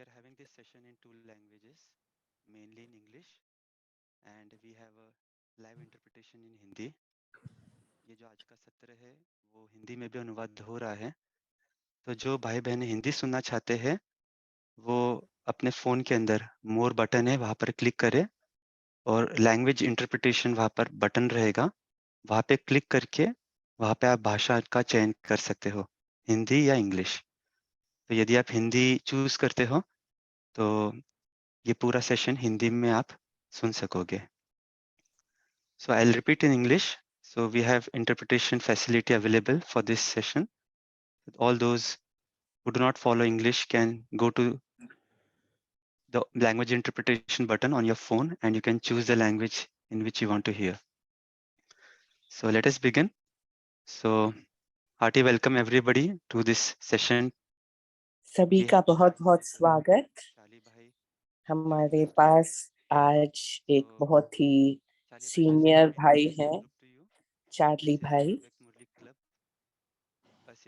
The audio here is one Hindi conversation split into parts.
we are having this session in two languages, mainly in English, and we have a live interpretation in Hindi. ये जो आज का सत्र है वो हिंदी में भी अनुवाद हो रहा है, तो जो भाई बहन हिंदी सुनना चाहते हैं वो अपने फ़ोन के अंदर मोर बटन है, वहाँ पर क्लिक करें और लैंग्वेज इंटरप्रिटेशन वहाँ पर बटन रहेगा, वहाँ पे क्लिक करके वहाँ पे आप भाषा का चयन कर सकते हो, हिंदी या इंग्लिश। तो यदि आप हिंदी चूज़ करते हो तो ये पूरा सेशन हिंदी में आप सुन सकोगे। So I'll repeat in English. So we have interpretation facility available for this session. All those who do not follow English can go to the language interpretation button on your phone and you can choose the language in which you want to hear. So let us begin. So hearty welcome everybody to this session. सभी का बहुत बहुत स्वागत। चार्ली भाई, हमारे पास आज एक तो बहुत ही चार्ली भाई, सीनियर just भाई introduce हैं, yourself to you. Charlie This is भाई, Avyakt Murli Club.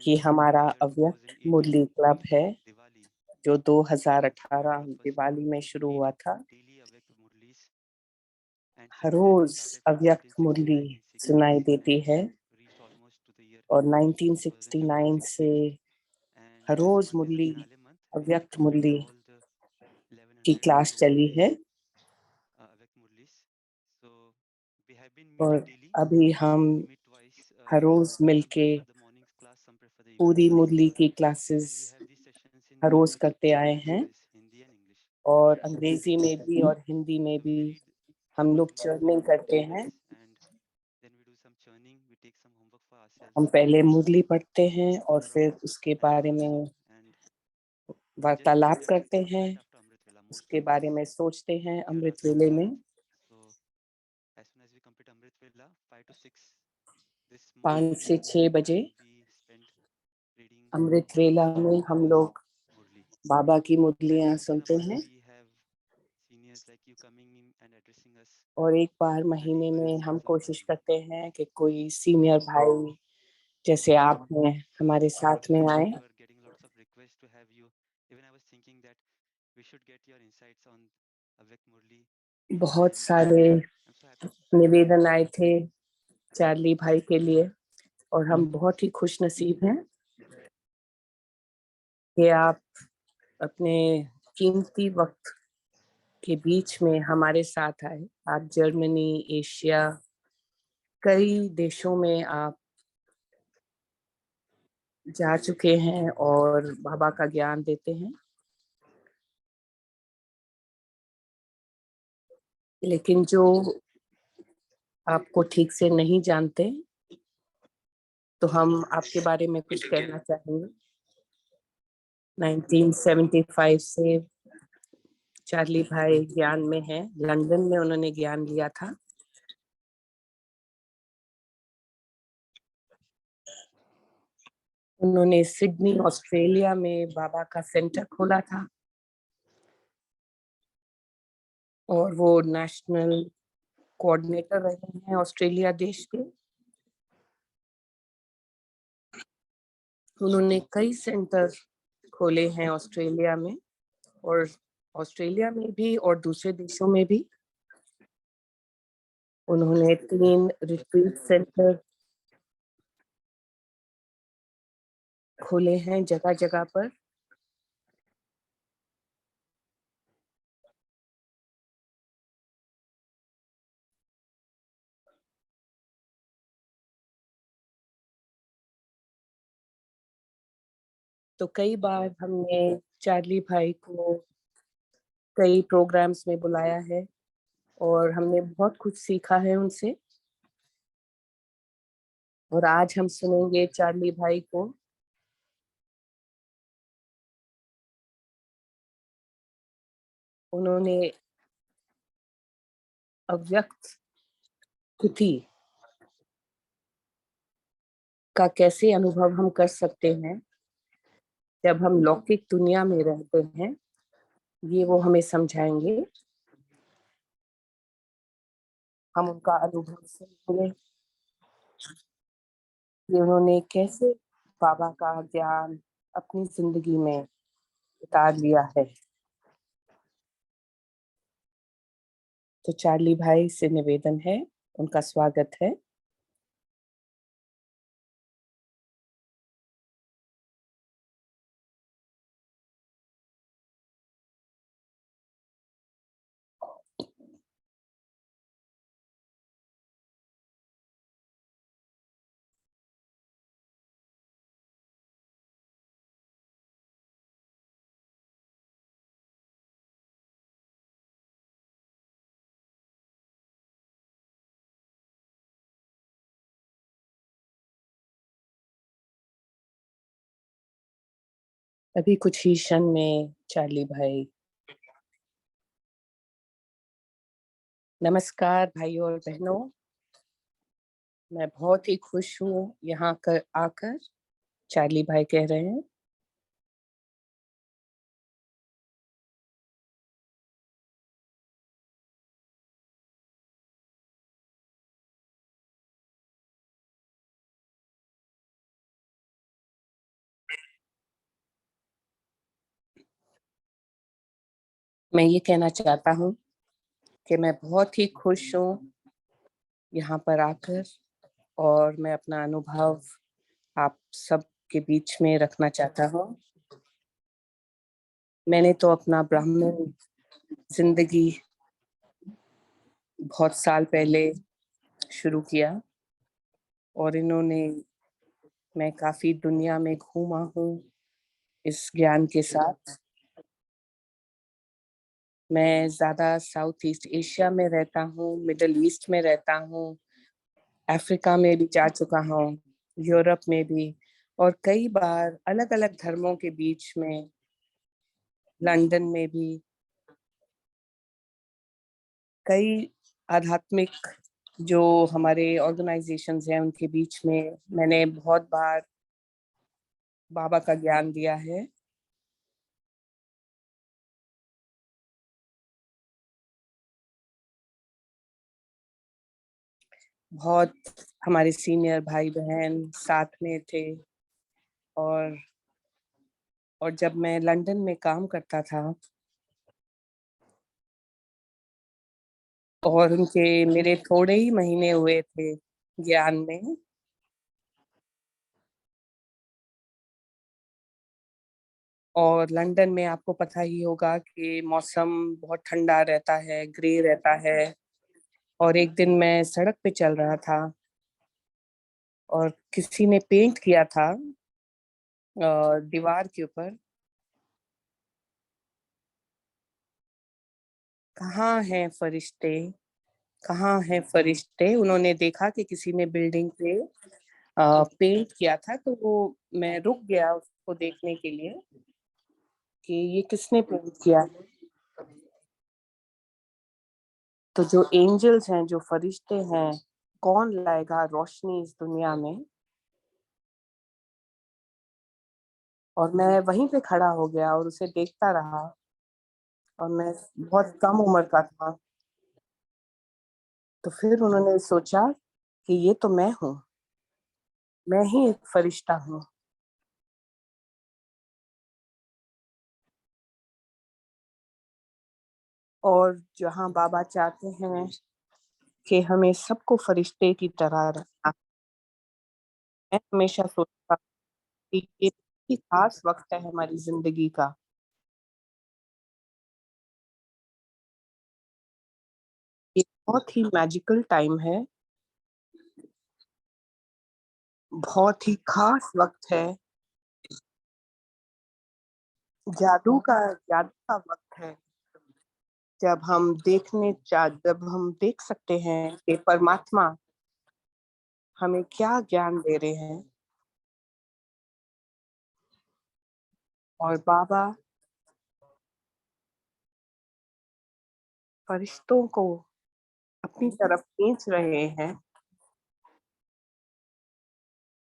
ये Since हमारा year अव्यक्त 2018, मुरली क्लब है Diwali, जो we 2018 have first दिवाली में शुरू हुआ था। daily Avyakt Murlis, and her since then we rose started from अव्यक्त मुरली 1969 in 60 सुनाई days देती and है reached almost to the year और 2015, 1969 से 16. And हर this रोज month is a murli finale month. We have Avyakt completed murli all the की क्लास 1102 चली है Avyakt Murlis. So we have been और meeting daily. अभी हम We meet twice. Her rose Some मिलके prefer the morning class, some prefer the evening पूरी class. मुरली की And classes then we have these sessions in her two रोज करते आए languages, हैं that is Hindi and English. और अंग्रेजी में भी और हिंदी में So भी we read हम लोग Avyakt Murli चर्निंग करते हैं। chapters and then we do some churning. We take some homework for ourselves. हम पहले मुरली पढ़ते हैं और So फिर उसके I बारे hope में and just वार्तालाप this करते is हैं, right after Amrit Vela. Most उसके of बारे us में सोचते हैं here are अमृत from वेले में। Bharat. So as soon as we complete Amrit Vela, 5 to 6 this 5 morning से 6 बजे time we spend reading अमृत वेला में हम लोग Murli. बाबा की And मुरलियां once in a सुनते month हैं we have seniors like you coming in and addressing us और एक बार in a महीने deeper में हम sense of कोशिश Murli. करते हैं कि कोई सीनियर भाई जैसे आप हैं हमारे साथ में आए। We were getting lots of requests to have you. Even I was thinking that we should get your insights on Avyakt Murli. बहुत And सारे I'm so happy निवेदन आए थे चार्ली भाई के लिए और हम बहुत ही खुश नसीब हैं कि आप अपने कीमती वक्त के बीच में हमारे साथ आए। आप जर्मनी, एशिया, कई देशों में आप जा चुके हैं और बाबा का ज्ञान देते हैं, लेकिन जो आपको ठीक से नहीं जानते तो हम आपके बारे में कुछ कहना चाहेंगे। 1975 से चार्ली भाई ज्ञान में हैं, लंदन में उन्होंने ज्ञान लिया था। उन्होंने सिडनी ऑस्ट्रेलिया में बाबा का सेंटर खोला था और वो नेशनल कोऑर्डिनेटर रहे हैं ऑस्ट्रेलिया देश के। उन्होंने कई सेंटर खोले हैं ऑस्ट्रेलिया में और ऑस्ट्रेलिया में भी और दूसरे देशों में भी। उन्होंने 3 रिट्रीट सेंटर खोले हैं जगह जगह पर। तो कई बार हमने चार्ली भाई को कई प्रोग्राम्स में बुलाया है और हमने बहुत कुछ सीखा है उनसे। और आज हम सुनेंगे चार्ली भाई को। उन्होंने अव्यक्त स्थिति का कैसे अनुभव हम कर सकते हैं जब हम लौकिक दुनिया में रहते हैं, ये वो हमें समझाएंगे। हम उनका अनुभव सुनेंगे कि उन्होंने कैसे बाबा का ज्ञान अपनी जिंदगी में उतार लिया है। तो चार्ली भाई से निवेदन है, उनका स्वागत है। अभी कुछ ही क्षण में चार्ली भाई। नमस्कार भाइयों और बहनों, मैं बहुत ही खुश हूँ यहाँ कर आकर। चार्ली भाई कह रहे हैं। मैं ये कहना चाहता हूँ कि मैं बहुत ही खुश हूँ यहाँ पर आकर, और मैं अपना अनुभव आप सब के बीच में रखना चाहता हूँ। मैंने तो अपना ब्राह्मण जिंदगी बहुत साल पहले शुरू किया, और मैं काफी दुनिया में घूमा हूँ इस ज्ञान के साथ। मैं ज्यादा साउथ ईस्ट एशिया में रहता हूँ, मिडल ईस्ट में रहता हूँ, अफ्रीका में भी जा चुका हूँ, यूरोप में भी, और कई बार अलग अलग धर्मों के बीच में लंदन में भी, कई आध्यात्मिक जो हमारे ऑर्गेनाइजेशंस हैं उनके बीच में मैंने बहुत बार बाबा का ज्ञान दिया है। बहुत हमारे सीनियर भाई बहन साथ में थे, और जब मैं लंदन में काम करता था और उनके मेरे थोड़े ही महीने हुए थे ज्ञान में, और लंदन में आपको पता ही होगा कि मौसम बहुत ठंडा रहता है, ग्रे रहता है। और एक दिन मैं सड़क पे चल रहा था और किसी ने पेंट किया था दीवार के ऊपर, कहाँ हैं फरिश्ते, कहाँ हैं फरिश्ते। उन्होंने देखा कि किसी ने बिल्डिंग पे पेंट किया था, तो वो मैं रुक गया उसको देखने के लिए कि ये किसने पेंट किया है। तो जो एंजल्स हैं, जो फरिश्ते हैं, कौन लाएगा रोशनी इस दुनिया में। और मैं वहीं पे खड़ा हो गया और उसे देखता रहा, और मैं बहुत कम उम्र का था। तो फिर उन्होंने सोचा कि ये तो मैं हूँ, मैं ही एक फरिश्ता हूँ। और जहाँ बाबा चाहते हैं कि हमें सबको फरिश्ते की तरह रखना, मैं हमेशा सोचता हूँ कि ये बहुत ही खास वक्त है हमारी जिंदगी का। ये बहुत ही मैजिकल टाइम है, बहुत ही खास वक्त है, जादू का वक्त है। जब हम देख सकते हैं कि परमात्मा हमें क्या ज्ञान दे रहे हैं, और बाबा फरिश्तों को अपनी तरफ खींच रहे हैं।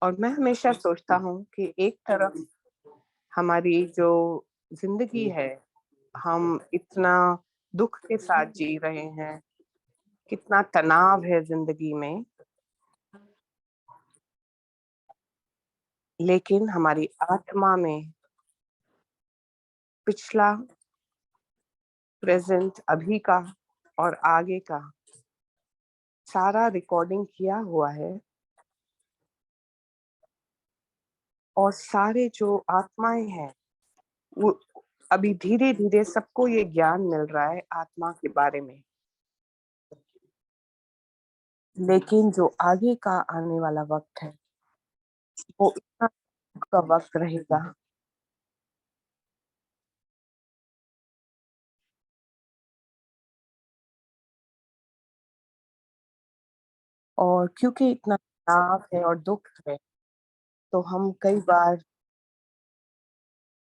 और मैं हमेशा सोचता हूँ कि एक तरफ हमारी जो जिंदगी है, हम इतना दुख के साथ जी रहे हैं, कितना तनाव है जिंदगी में, लेकिन हमारी आत्मा में पिछला, प्रेजेंट, अभी का और आगे का सारा रिकॉर्डिंग किया हुआ है। और सारे जो आत्माएं हैं वो अभी धीरे धीरे सबको ये ज्ञान मिल रहा है आत्मा के बारे में। लेकिन जो आगे का आने वाला वक्त है वो इतना का वक्त रहेगा। और क्योंकि इतना तनाव है और दुख है तो हम कई बार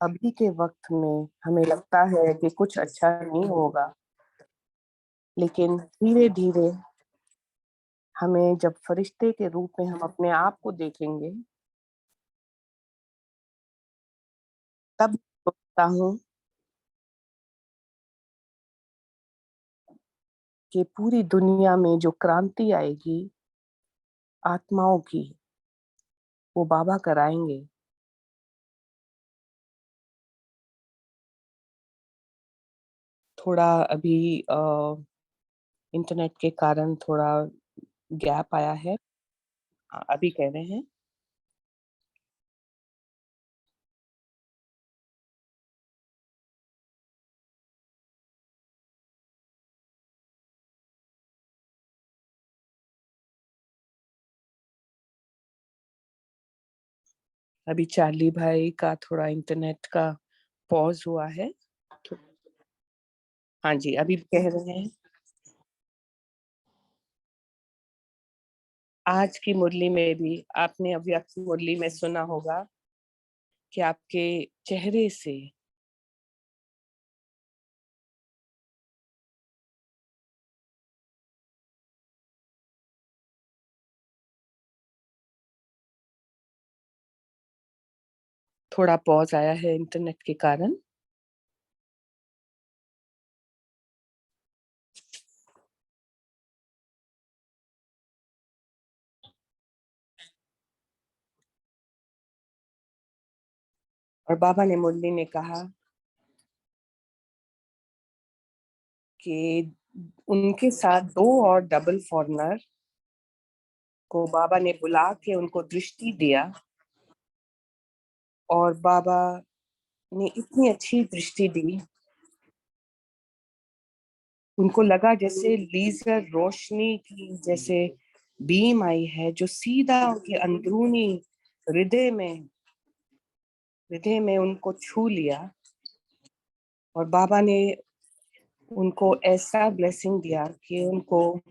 अभी के वक्त में हमें लगता है कि कुछ अच्छा नहीं होगा। लेकिन धीरे धीरे हमें जब फरिश्ते के रूप में हम अपने आप को देखेंगे तब सोचता हूँ कि पूरी दुनिया में जो क्रांति आएगी आत्माओं की वो बाबा कराएंगे। थोड़ा अभी इंटरनेट के कारण थोड़ा गैप आया है। अभी कह रहे हैं। अभी चार्ली भाई का थोड़ा इंटरनेट का पॉज हुआ है। हाँ जी, अभी कह रहे हैं। आज की मुरली में भी आपने अव्यक्त मुरली में सुना होगा कि आपके चेहरे से थोड़ा पॉज आया है इंटरनेट के कारण। और बाबा ने मुरली ने कहा कि उनके साथ दो और डबल फॉरनर को बाबा ने बुला के उनको दृष्टि दिया। और बाबा ने इतनी अच्छी दृष्टि दी उनको लगा जैसे लेजर रोशनी की जैसे बीम आई है जो सीधा उनके अंदरूनी हृदय में उनको छू लिया। और बाबा ने उनको ऐसा ब्लेसिंग दिया कि उनको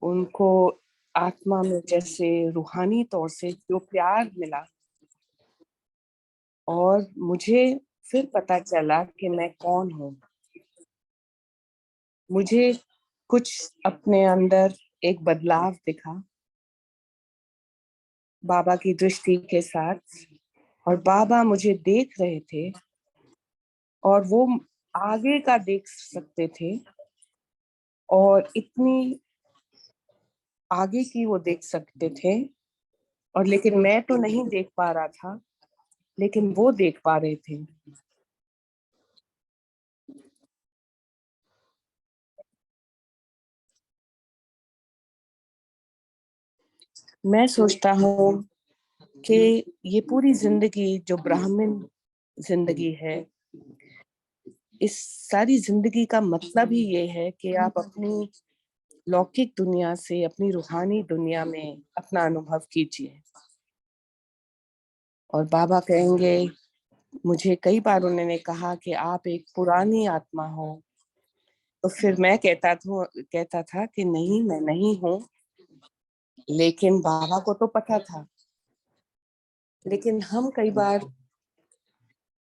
उनको आत्मा में जैसे रूहानी तौर से जो प्यार मिला। और मुझे फिर पता चला कि मैं कौन हूँ। मुझे कुछ अपने अंदर एक बदलाव दिखा बाबा की दृष्टि के साथ। और बाबा मुझे देख रहे थे और वो आगे का देख सकते थे और इतनी आगे की वो देख सकते थे। और लेकिन मैं तो नहीं देख पा रहा था लेकिन वो देख पा रहे थे। मैं सोचता हूँ कि ये पूरी जिंदगी जो ब्राह्मण जिंदगी है इस सारी जिंदगी का मतलब ही ये है कि आप अपनी लौकिक दुनिया से अपनी रूहानी दुनिया में अपना अनुभव कीजिए। और बाबा कहेंगे मुझे कई बार उन्होंने कहा कि आप एक पुरानी आत्मा हो। तो फिर मैं कहता था कि नहीं मैं नहीं हूँ। लेकिन बाबा को तो पता था। लेकिन हम कई बार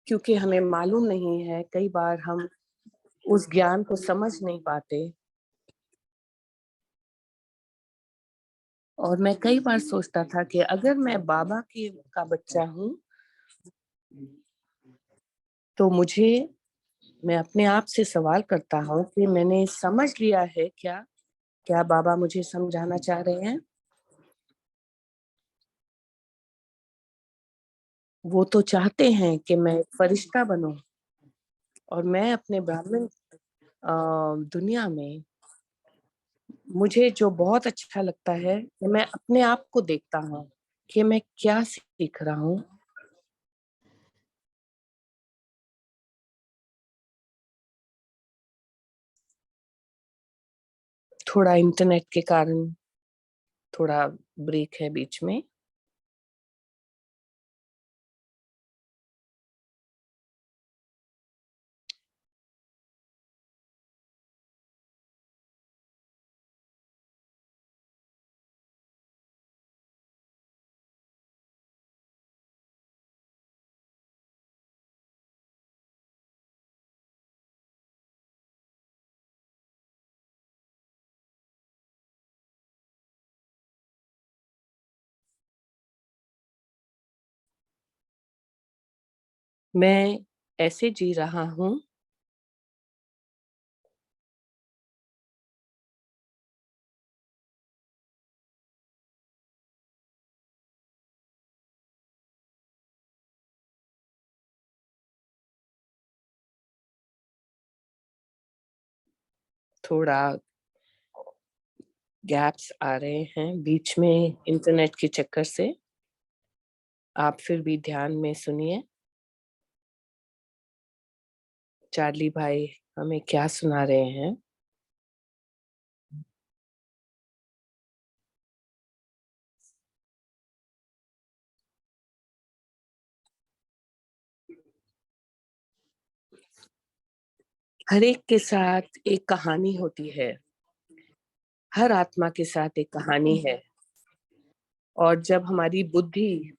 क्योंकि हमें मालूम नहीं है कई बार हम उस ज्ञान को समझ नहीं पाते। और मैं कई बार सोचता था कि अगर मैं बाबा की का बच्चा हूँ तो मैं अपने आप से सवाल करता हूँ कि मैंने समझ लिया है क्या। क्या बाबा मुझे समझाना चाह रहे हैं। वो तो चाहते हैं कि मैं एक फरिश्ता बनूं और मैं दुनिया में मुझे जो बहुत अच्छा लगता है कि मैं अपने आप को देखता हूँ कि मैं क्या सीख रहा हूँ। थोड़ा इंटरनेट के कारण थोड़ा ब्रेक है बीच में। मैं ऐसे जी रहा हूँ थोड़ा गैप्स आ रहे हैं बीच में इंटरनेट के चक्कर से। आप फिर भी ध्यान में सुनिए चार्ली भाई हमें क्या सुना रहे हैं। हर एक के साथ एक कहानी होती है। हर आत्मा के साथ एक कहानी है। और जब हमारी बुद्धि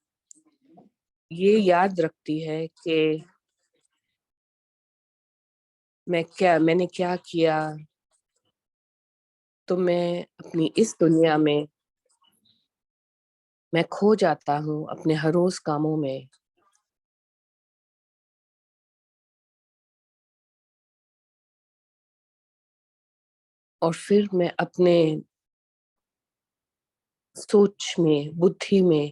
ये याद रखती है कि मैंने क्या किया, तो मैं अपनी इस दुनिया में मैं खो जाता हूँ अपने हर रोज कामों में। और फिर मैं अपने सोच में बुद्धि में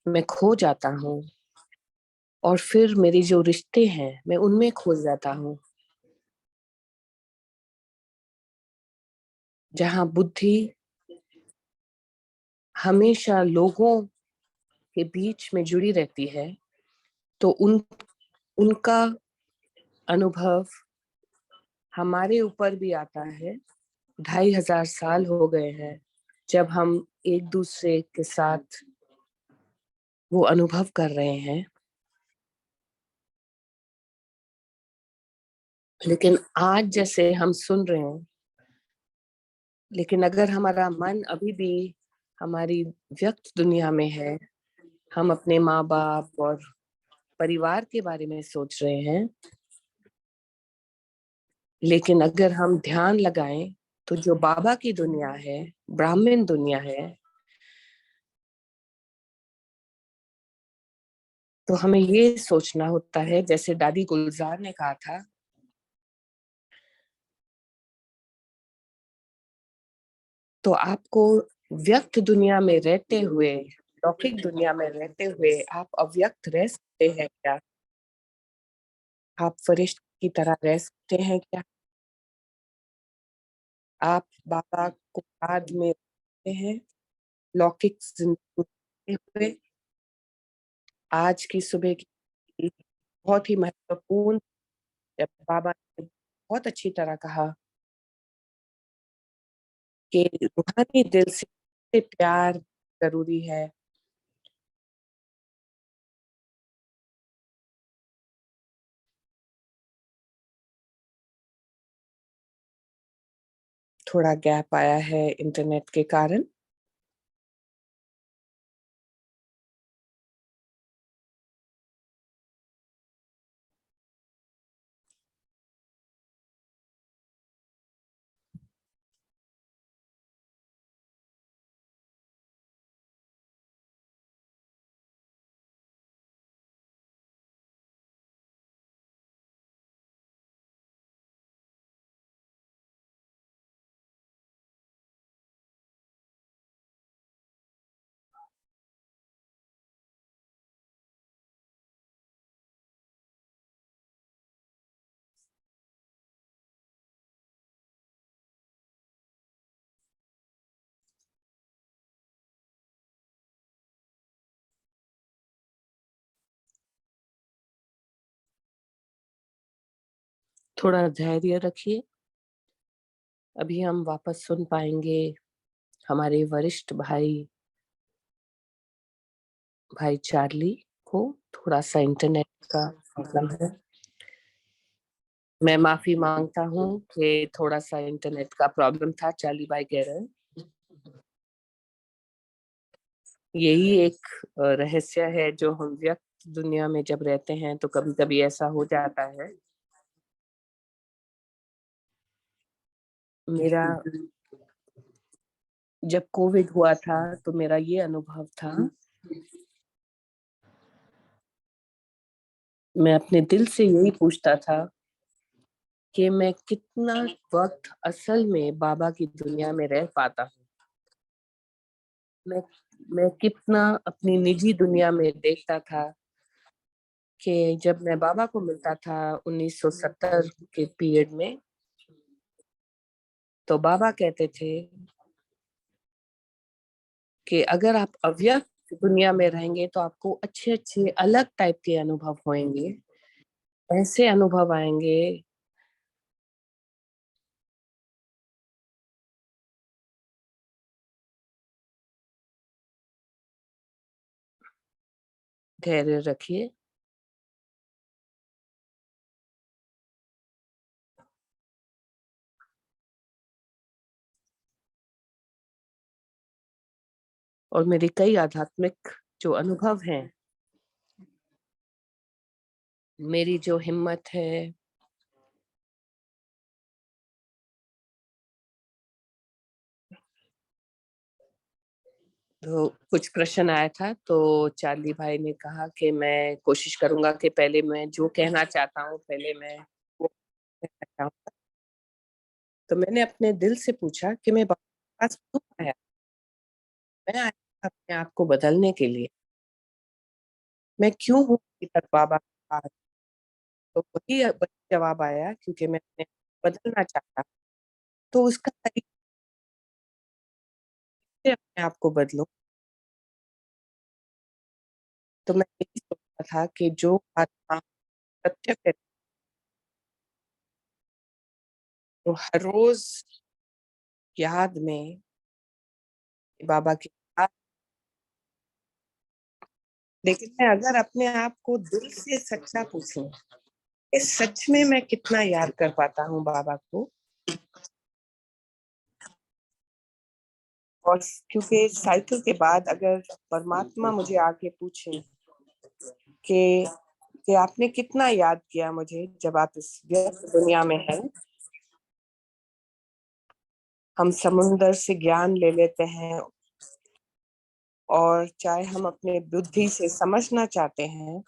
मैं खो जाता हूँ। और फिर मेरे जो रिश्ते हैं मैं उनमें खो जाता हूँ। जहाँ बुद्धि हमेशा लोगों के बीच में जुड़ी रहती है, तो उनका अनुभव हमारे ऊपर भी आता है। 2500 साल हो गए हैं जब हम एक दूसरे के साथ वो अनुभव कर रहे हैं। लेकिन आज जैसे हम सुन रहे हैं, लेकिन अगर हमारा मन अभी भी हमारी व्यक्त दुनिया में है, हम अपने माँ बाप और परिवार के बारे में सोच रहे हैं। लेकिन अगर हम ध्यान लगाएं तो जो बाबा की दुनिया है, ब्राह्मण दुनिया है, तो हमें ये सोचना होता है जैसे दादी गुलजार ने कहा था, तो आपको व्यक्त दुनिया में रहते हुए, लौकिक दुनिया में रहते हुए आप अव्यक्त रह सकते हैं क्या? आप फरिश्ते की तरह रह सकते हैं क्या? आप बाबा को याद में रखते हैं लौकिक जिंदगी हुए? आज की सुबह की बहुत ही महत्वपूर्ण, जब बाबा ने बहुत अच्छी तरह कहा कि रूहानी दिल से प्यार जरूरी है। थोड़ा गैप आया है इंटरनेट के कारण। थोड़ा धैर्य रखिए। अभी हम वापस सुन पाएंगे हमारे वरिष्ठ भाई चार्ली को। थोड़ा सा इंटरनेट का प्रॉब्लम है। मैं माफी मांगता हूँ कि थोड़ा सा इंटरनेट का प्रॉब्लम था। चार्ली भाई कह रहे हैं यही एक रहस्य है जो हम व्यक्त दुनिया में जब रहते हैं तो कभी कभी ऐसा हो जाता है। मेरा जब कोविड हुआ था तो मेरा ये अनुभव था, मैं अपने दिल से यही पूछता था कि मैं कितना वक्त असल में बाबा की दुनिया में रह पाता हूँ। मैं मैं कितना अपनी निजी दुनिया में देखता था कि जब मैं बाबा को मिलता था 1970 के पीरियड में, तो बाबा कहते थे कि अगर आप अव्यक्त दुनिया में रहेंगे तो आपको अच्छे अच्छे अलग टाइप के अनुभव होंगे। ऐसे अनुभव आएंगे। धैर्य रखिए। और मेरे कई आध्यात्मिक जो अनुभव हैं, मेरी जो हिम्मत है, तो कुछ प्रश्न आया था तो चार्ली भाई ने कहा कि मैं कोशिश करूंगा कि पहले मैं जो कहना चाहता हूँ पहले मैं वो कहना चाहूंगा। तो मैंने अपने दिल से पूछा कि मैं बाबा के पास क्यों आया। मैं आया था अपने आप को बदलने के लिए। मैं क्यों हूँ अभी तक बाबा के पास। तो वही जवाब आया, क्योंकि मैं अपने बदलना चाहता। तो उसका तरीका से अपने आप को बदलूं। तो मैं यही सोचता था कि जो आत्मा सत्य पे, तो हर रोज याद में बाबा की बात। लेकिन मैं अगर अपने आप को दिल से सच्चा पूछूं कि सच में मैं कितना याद कर पाता हूँ बाबा को। और क्योंकि साइकिल के बाद अगर परमात्मा मुझे आके पूछे कि आपने कितना याद किया मुझे जब आप इस व्यस्त दुनिया में हैं। हम समुंदर से ज्ञान ले लेते हैं, और चाहे हम अपने बुद्धि से समझना चाहते हैं,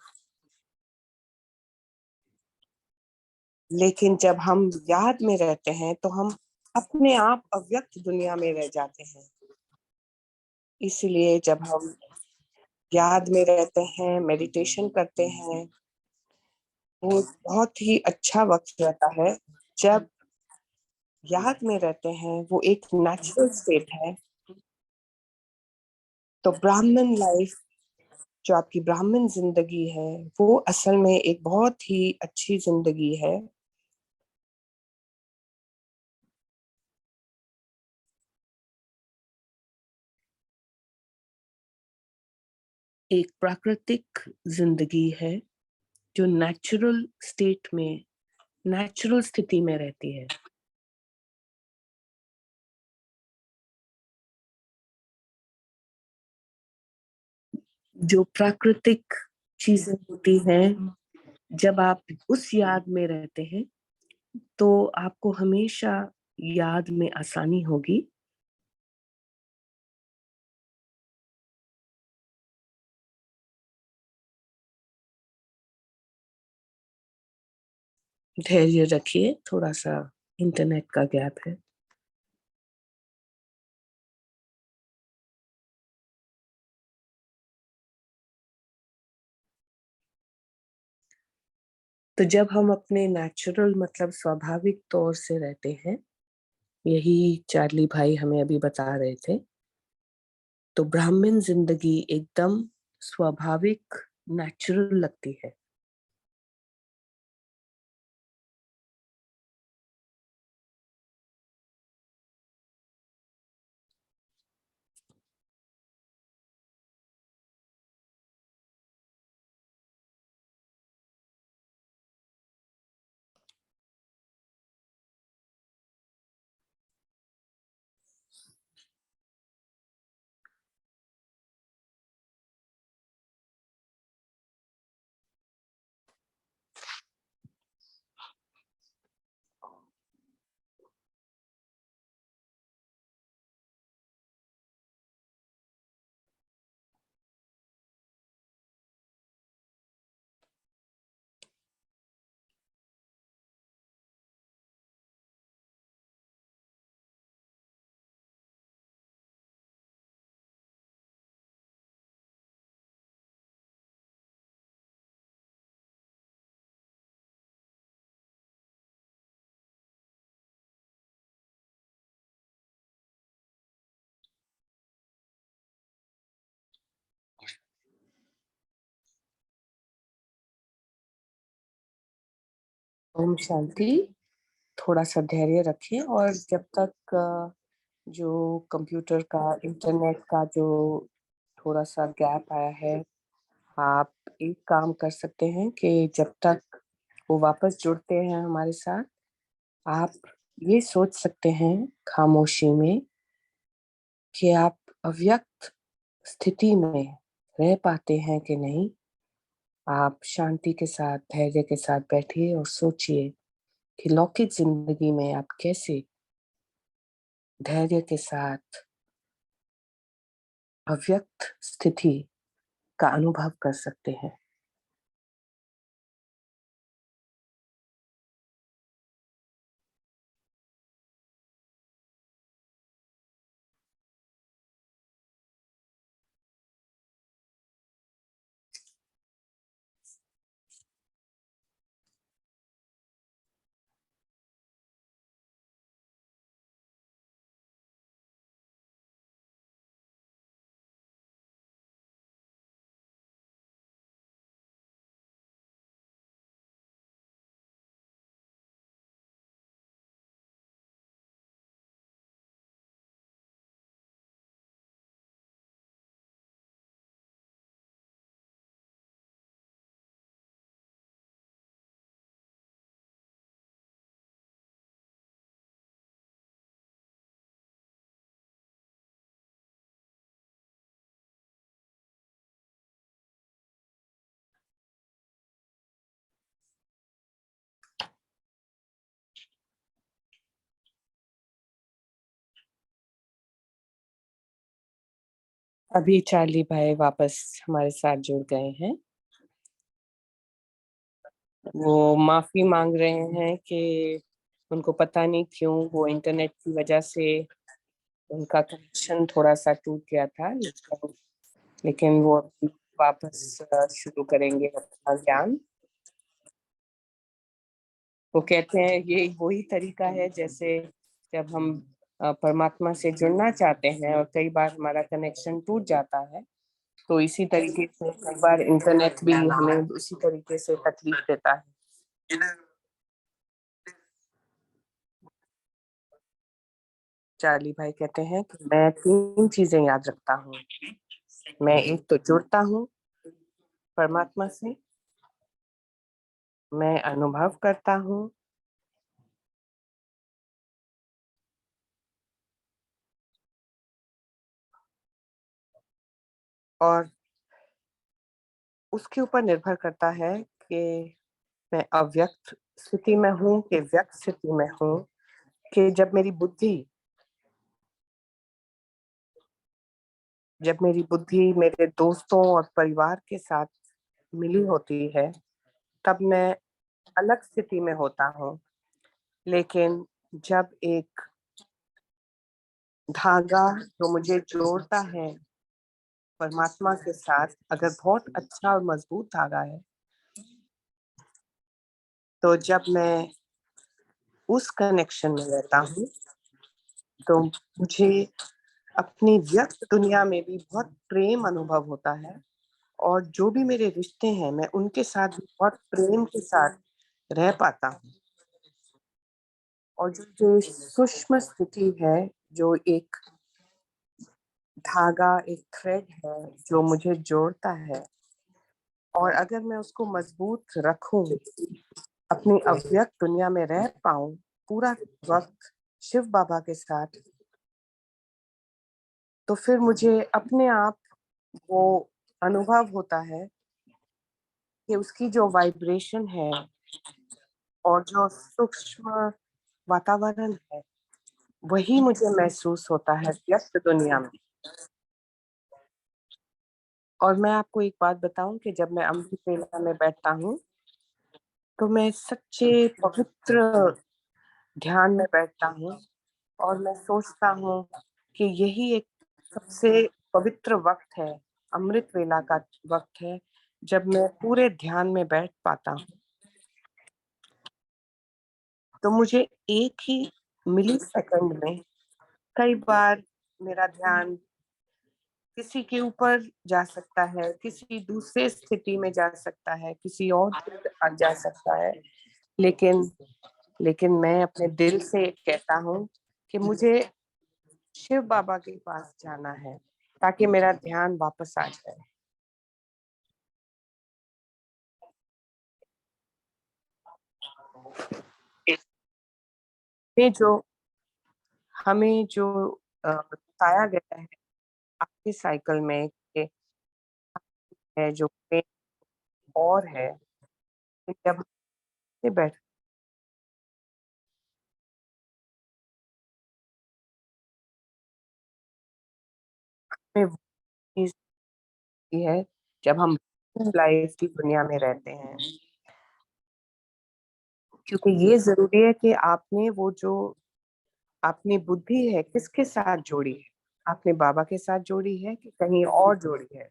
लेकिन जब हम याद में रहते हैं तो हम अपने आप अव्यक्त दुनिया में रह जाते हैं। इसलिए जब हम याद में रहते हैं, मेडिटेशन करते हैं, वो बहुत ही अच्छा वक्त रहता है। जब याद में रहते हैं, वो एक नेचुरल स्टेट है। तो ब्राह्मण लाइफ, जो आपकी ब्राह्मण जिंदगी है, वो असल में एक बहुत ही अच्छी जिंदगी है। एक प्राकृतिक जिंदगी है जो नेचुरल स्टेट में, नेचुरल स्थिति में रहती है। जो प्राकृतिक चीजें होती हैं, जब आप उस याद में रहते हैं तो आपको हमेशा याद में आसानी होगी। धैर्य रखिए, थोड़ा सा इंटरनेट का गैप है। तो जब हम अपने नेचुरल मतलब स्वाभाविक तौर से रहते हैं, यही चार्ली भाई हमें अभी बता रहे थे, तो ब्राह्मण जिंदगी एकदम स्वाभाविक, नेचुरल लगती है। ओम शांति। थोड़ा सा धैर्य रखें और जब तक जो कंप्यूटर का इंटरनेट का जो थोड़ा सा गैप आया है, आप एक काम कर सकते हैं कि जब तक वो वापस जुड़ते हैं हमारे साथ, आप ये सोच सकते हैं खामोशी में कि आप अव्यक्त स्थिति में रह पाते हैं कि नहीं। आप शांति के साथ, धैर्य के साथ बैठिए और सोचिए कि लौकिक जिंदगी में आप कैसे धैर्य के साथ अव्यक्त स्थिति का अनुभव कर सकते हैं। अभी चार्ली भाई वापस हमारे साथ जुड़ गए हैं। वो माफी मांग रहे हैं कि उनको पता नहीं क्यों वो इंटरनेट की वजह से उनका कनेक्शन थोड़ा सा टूट गया था, लेकिन वो अभी वापस शुरू करेंगे अपना ज्ञान। वो कहते हैं ये वही तरीका है जैसे जब हम परमात्मा से जुड़ना चाहते हैं और कई बार हमारा कनेक्शन टूट जाता है, तो इसी तरीके से कई बार इंटरनेट भी हमें उसी तरीके से तकलीफ देता है। चार्ली भाई कहते हैं कि मैं 3 चीजें याद रखता हूँ। मैं एक तो जुड़ता हूँ परमात्मा से, मैं अनुभव करता हूँ और उसके ऊपर निर्भर करता है कि मैं अव्यक्त स्थिति में हूँ कि व्यक्त स्थिति में हूँ। कि जब मेरी बुद्धि मेरे दोस्तों और परिवार के साथ मिली होती है, तब मैं अलग स्थिति में होता हूँ। लेकिन जब एक धागा जो मुझे जोड़ता है परमात्मा के साथ, अगर बहुत अच्छा और मजबूत धागा है, तो जब मैं उस कनेक्शन में रहता हूँ, तो मुझे अपनी व्यक्त दुनिया में भी बहुत प्रेम अनुभव होता है और जो भी मेरे रिश्ते हैं, मैं उनके साथ भी बहुत प्रेम के साथ रह पाता हूँ। और जो सूक्ष्म स्थिति है, जो एक धागा, एक थ्रेड है जो मुझे जोड़ता है, और अगर मैं उसको मजबूत रखूं, अपनी अव्यक्त दुनिया में रह पाऊं पूरा वक्त शिव बाबा के साथ, तो फिर मुझे अपने आप वो अनुभव होता है कि उसकी जो वाइब्रेशन है और जो सूक्ष्म वातावरण है, वही मुझे महसूस होता है व्यस्त दुनिया में। और मैं आपको एक बात बताऊं कि जब मैं अमृत वेला में बैठता हूँ, तो मैं सच्चे पवित्र ध्यान में बैठता हूँ और मैं सोचता हूँ कि यही एक सबसे पवित्र वक्त है, अमृत वेला का वक्त है, जब मैं पूरे ध्यान में बैठ पाता हूँ। तो मुझे एक ही मिली सेकंड में कई बार मेरा ध्यान किसी के ऊपर जा सकता है, किसी दूसरे स्थिति में जा सकता है, किसी और जा सकता है। लेकिन लेकिन मैं अपने दिल से कहता हूँ कि मुझे शिव बाबा के पास जाना है ताकि मेरा ध्यान वापस आ जाए। ये जो हमें जो बताया गया है आपके साइकिल में कि है जो प्रेम और है, जब हम बैठते हैं वो चीज होती है जब हम लाइफ की दुनिया में रहते हैं, क्योंकि ये जरूरी है कि आपने वो जो अपनी बुद्धि है किसके साथ जोड़ी है, आपने बाबा के साथ जोड़ी है कि कहीं और जोड़ी है।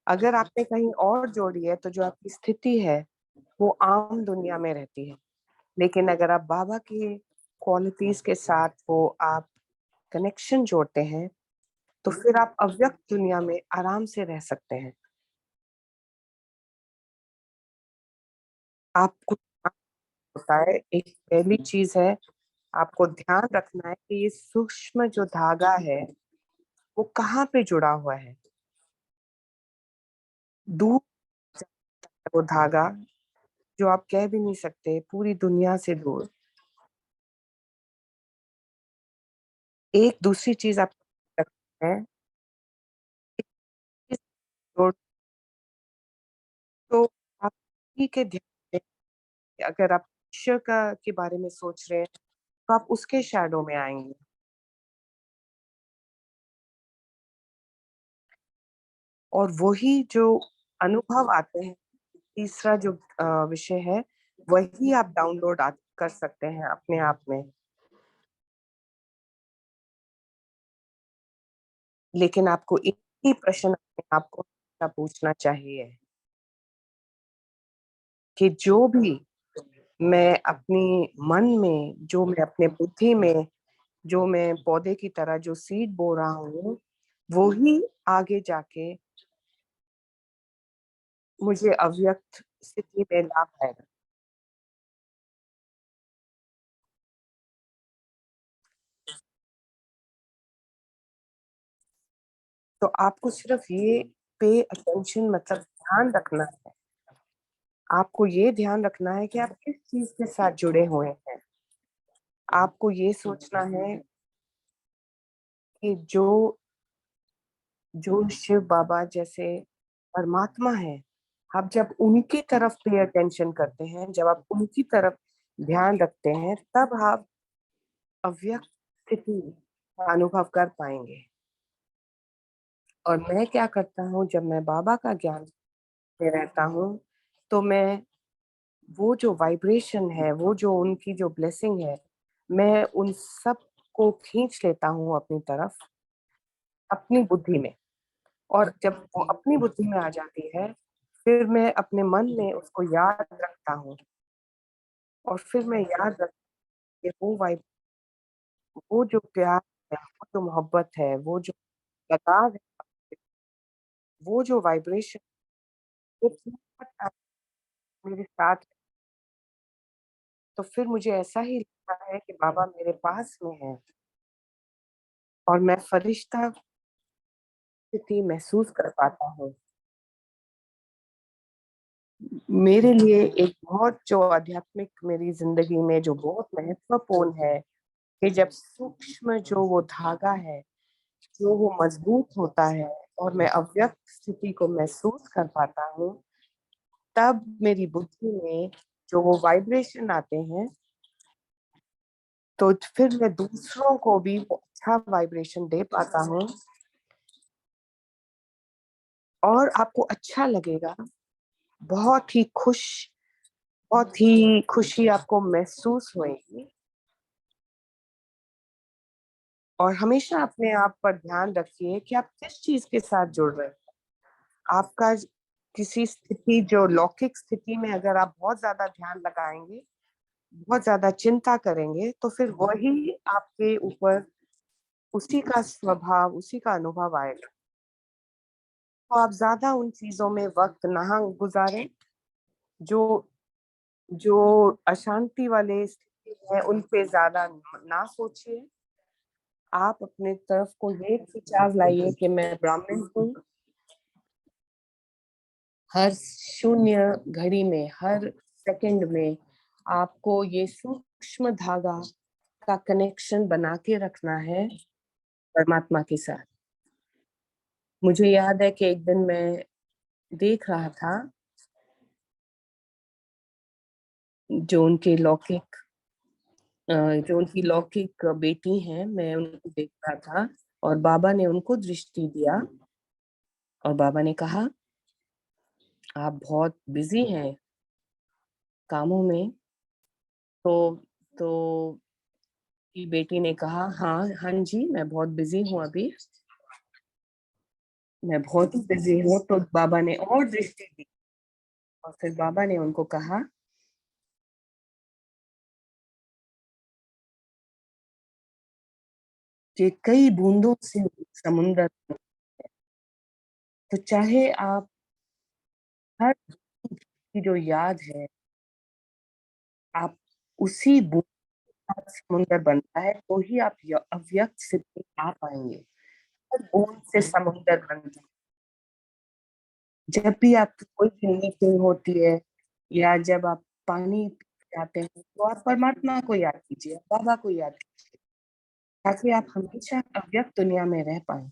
अगर आपने कहीं और जोड़ी है तो जो आपकी स्थिति है वो आम दुनिया में रहती है, लेकिन अगर आप बाबा की क्वालिटीज के साथ वो आप कनेक्शन जोड़ते हैं तो फिर आप अव्यक्त दुनिया में आराम से रह सकते हैं। आपको होता है, एक पहली चीज है, आपको ध्यान रखना है कि ये सूक्ष्म जो धागा है वो कहाँ पे जुड़ा हुआ है। दूर वो धागा जो आप कह भी नहीं सकते, पूरी दुनिया से दूर। एक दूसरी चीज आप रखते हैं, इस जोड़ तो आप ठीक है ध्यान दें कि अगर आप ईश्वर का के बारे में सोच रहे हैं तो आप उसके शैडो में आएंगे, और वही जो अनुभव आते हैं, तीसरा जो विषय है वही आप डाउनलोड कर सकते हैं अपने आप में। लेकिन आपको एक ही प्रश्न अपने आप को हमेशा पूछना चाहिए कि जो भी मैं अपनी मन में, जो मैं अपने बुद्धि में, जो मैं पौधे की तरह जो सीड बो रहा हूँ वो ही आगे जाके मुझे अव्यक्त स्थिति में ला पाएगा। तो आपको सिर्फ ये पे अटेंशन, मतलब ध्यान रखना है, आपको ये ध्यान रखना है कि आप किस चीज के साथ जुड़े हुए हैं। आपको ये सोचना है कि जो जो शिव बाबा जैसे परमात्मा है, आप जब उनकी तरफ पे अटेंशन करते हैं, जब आप उनकी तरफ ध्यान रखते हैं, तब आप अव्यक्त स्थिति का अनुभव कर पाएंगे। और मैं क्या करता हूँ, जब मैं बाबा का ज्ञान में रहता हूँ तो मैं वो जो वाइब्रेशन है, वो जो उनकी जो ब्लेसिंग है, मैं उन सब को खींच लेता हूँ अपनी तरफ, अपनी बुद्धि में। और जब वो अपनी बुद्धि में आ जाती है, फिर मैं अपने मन में उसको याद रखता हूँ, और फिर मैं याद रख के वो वाइब, वो जो प्यार है, वो जो मोहब्बत है, वो जो लगाव है, वो जो वाइब्रेशन, वो पूरा टाइम मेरे साथ है। तो फिर मुझे ऐसा ही लगता है कि बाबा मेरे पास में है और मैं फरिश्ता स्थिति महसूस कर पाता हूँ। मेरे लिए एक बहुत जो आध्यात्मिक मेरी जिंदगी में जो बहुत महत्वपूर्ण है कि जब सूक्ष्म जो वो धागा है, जो वो मजबूत होता है और मैं अव्यक्त स्थिति को महसूस कर पाता हूँ, तब मेरी बुद्धि में जो वो वाइब्रेशन आते हैं, तो फिर मैं दूसरों को भी वो अच्छा वाइब्रेशन दे पाता हूँ, और आपको अच्छा लगेगा, बहुत ही खुश, बहुत ही खुशी आपको महसूस होगी। और हमेशा अपने आप पर ध्यान रखिए कि आप किस चीज के साथ जुड़ रहे हैं। आपका किसी स्थिति, जो लौकिक स्थिति में अगर आप बहुत ज्यादा ध्यान लगाएंगे, बहुत ज्यादा चिंता करेंगे, तो फिर वही आपके ऊपर उसी का स्वभाव, उसी का अनुभव आएगा। तो आप ज्यादा उन चीजों में वक्त ना गुजारें जो जो अशांति वाले स्थिति है उन पे ज्यादा ना सोचिए। आप अपने तरफ को ये विचार लाइए कि मैं ब्राह्मण हूँ। हर शून्य घड़ी में, हर सेकंड में आपको ये सूक्ष्म धागा का कनेक्शन बना के रखना है परमात्मा के साथ। मुझे याद है कि एक दिन मैं देख रहा था जो उनके लौकिक जो उनकी लौकिक बेटी हैं, मैं उनको देख रहा था और बाबा ने उनको दृष्टि दिया और बाबा ने कहा आप बहुत बिजी हैं कामों में। तो तो की बेटी ने कहा हाँ हाँ जी, मैं बहुत बिजी हूँ अभी, मैं बहुत ही बिजी हूँ। तो बाबा ने और दृष्टि दी और फिर बाबा ने उनको कहा कि कई बूंदों से समुंदर, तो चाहे आप हर बूंद की जो याद है, आप उसी बूंद का समुंदर बनता है तो ही आप अव्यक्त स्थिति आ पाएंगे। हर बूंद से समुंदर बनता है। जब भी आपकी कोई भी मीटिंग होती है या जब आप पानी पी जाते हैं तो आप परमात्मा को याद कीजिए, बाबा को याद कीजिए, ताकि आप हमेशा अव्यक्त दुनिया में रह पाए।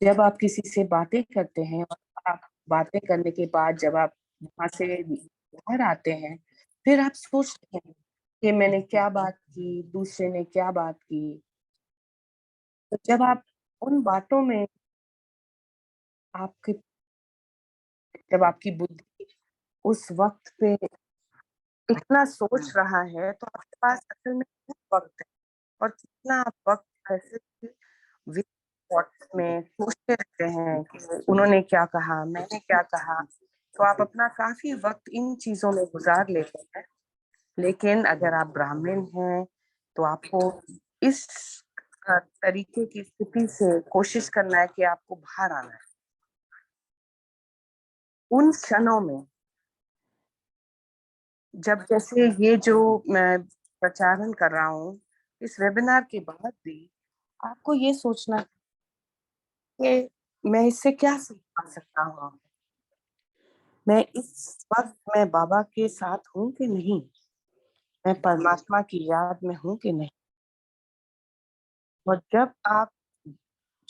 जब आप किसी से बातें करते हैं और आप बातें करने के बाद जब आप वहां से बाहर आते हैं, फिर आप सोचते हैं कि मैंने क्या बात की, दूसरे ने क्या बात की। तो जब आप उन बातों में आपके जब आपकी बुद्धि उस वक्त पे इतना सोच रहा है तो आपके पास असल में कितना वक्त है और कितना आप वक्त ऐसे ही थॉट्स में सोचते रहते हैं कि उन्होंने क्या कहा, मैंने क्या कहा। तो आप अपना काफी वक्त इन चीजों में गुजार लेते हैं। लेकिन अगर आप ब्राह्मण हैं तो आपको इस तरीके की स्थिति से कोशिश करना है कि आपको बाहर आना है उन क्षणों में। जब जैसे ये जो मैं प्रचारण कर रहा हूँ, इस वेबिनार के बाद भी आपको ये सोचना है कि मैं इससे क्या सीख पा सकता हूँ, मैं इस वक्त मैं बाबा के साथ हूँ कि नहीं, मैं परमात्मा की याद में हूँ कि नहीं। और जब आप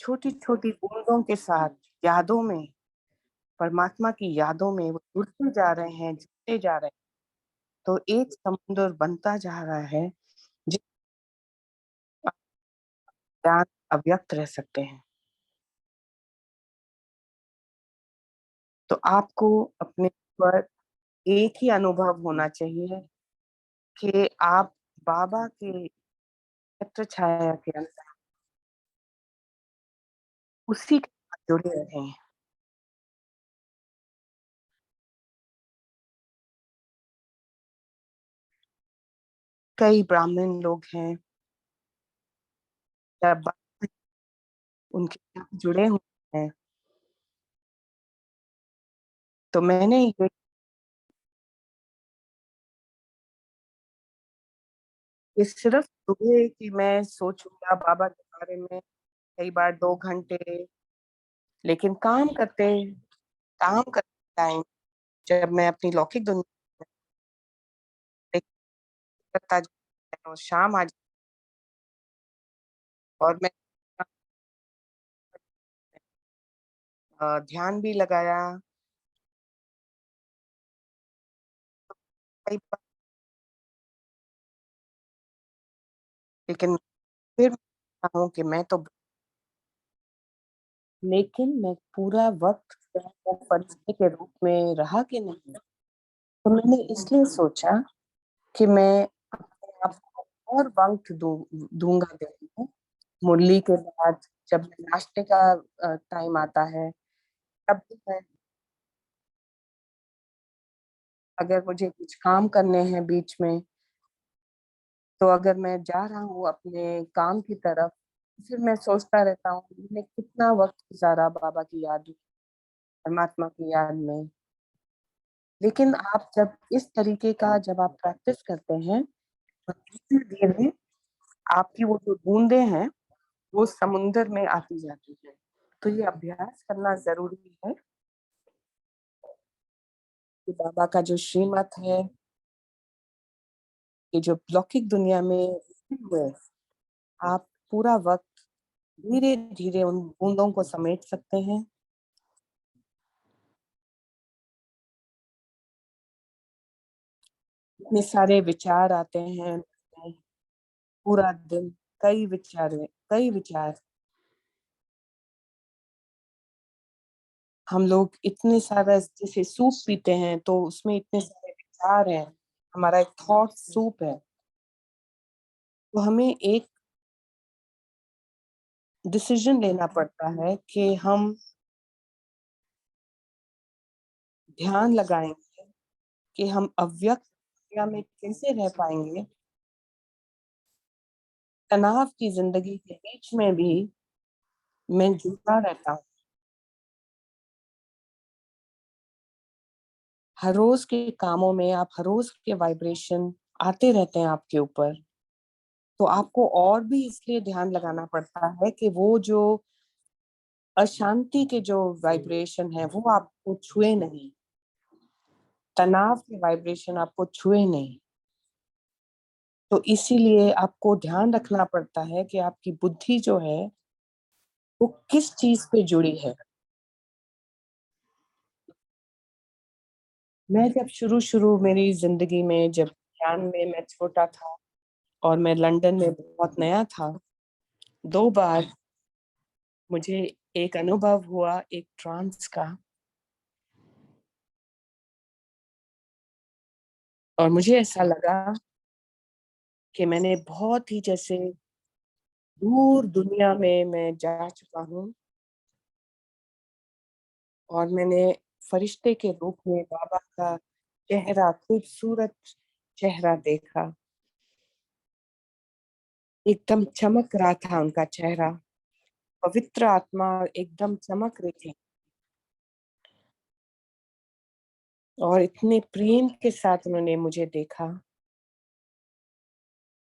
छोटी छोटी बूंदों के साथ यादों में, परमात्मा की यादों में वो जुड़ते जा रहे हैं, जुड़ते जा रहे हैं, तो एक समुद्र बनता जा रहा है जिसका ज्ञान अव्यक्त रह सकते हैं। तो आपको अपने पर एक ही अनुभव होना चाहिए कि आप बाबा के छत्र छाया के अंदर उसी के साथ जुड़े रहें। कई ब्राह्मण लोग हैं जब उनके साथ जुड़े हुए हैं, तो मैंने ये सिर्फ सुबह कि मैं सोचूंगा बाबा के बारे में कई बार 2 घंटे, लेकिन काम करते टाइम जब मैं अपनी लौकिक दुनिया में करता जाता हूँ, शाम आ जाती है और मैं ध्यान भी लगाया कई बार, लेकिन फिर मैं हूँ कि मैं तो, लेकिन मैं पूरा वक्त वो परिस्थिति के रूप में रहा कि नहीं। तो मैंने इसलिए सोचा कि मैं अपने आप को और वक्त दूंगा देने को। मुरली के बाद जब नाश्ते का टाइम आता है, तब भी मैं, अगर मुझे कुछ काम करने हैं बीच में, तो अगर मैं जा रहा हूँ अपने काम की तरफ फिर मैं सोचता रहता हूँ मैंने कितना वक्त गुजारा बाबा की याद, परमात्मा की याद में। लेकिन आप जब इस तरीके का जब आप प्रैक्टिस करते हैं तो धीरे धीरे आपकी वो जो बूंदे हैं वो समुंदर में आती जाती है। तो ये अभ्यास करना जरूरी है कि बाबा का जो श्रीमत है, ये जो लौकिक दुनिया में हुए, आप पूरा वक्त धीरे धीरे उन बूंदों को समेट सकते हैं। इतने सारे विचार आते हैं पूरा दिन, कई विचार। हम लोग इतने सारा जैसे सूप पीते हैं तो उसमें इतने सारे विचार हैं, हमारा एक थॉट सूप है। तो हमें एक डिसीजन लेना पड़ता है कि हम ध्यान लगाएंगे कि हम अव्यक्त दुनिया में कैसे रह पाएंगे। तनाव की जिंदगी के बीच में भी मैं जुड़ा रहता हूँ। हर रोज के कामों में आप हर रोज के वाइब्रेशन आते रहते हैं आपके ऊपर। तो आपको और भी इसलिए ध्यान लगाना पड़ता है कि वो जो अशांति के जो वाइब्रेशन है वो आपको छुए नहीं, तनाव के वाइब्रेशन आपको छुए नहीं। तो इसीलिए आपको ध्यान रखना पड़ता है कि आपकी बुद्धि जो है वो किस चीज पे जुड़ी है। मैं जब शुरू शुरू मेरी जिंदगी में जब ध्यान में मैं छोटा था और मैं लंदन में बहुत नया था, 2 बार मुझे एक अनुभव हुआ एक ट्रांस का। और मुझे ऐसा लगा कि मैंने बहुत ही जैसे दूर दुनिया में मैं जा चुका हूँ और मैंने फरिश्ते के रूप में बाबा का चेहरा, खूबसूरत चेहरा देखा। एकदम चमक रहा था उनका चेहरा, पवित्र आत्मा एकदम चमक रही थी और इतने प्रेम के साथ उन्होंने मुझे देखा।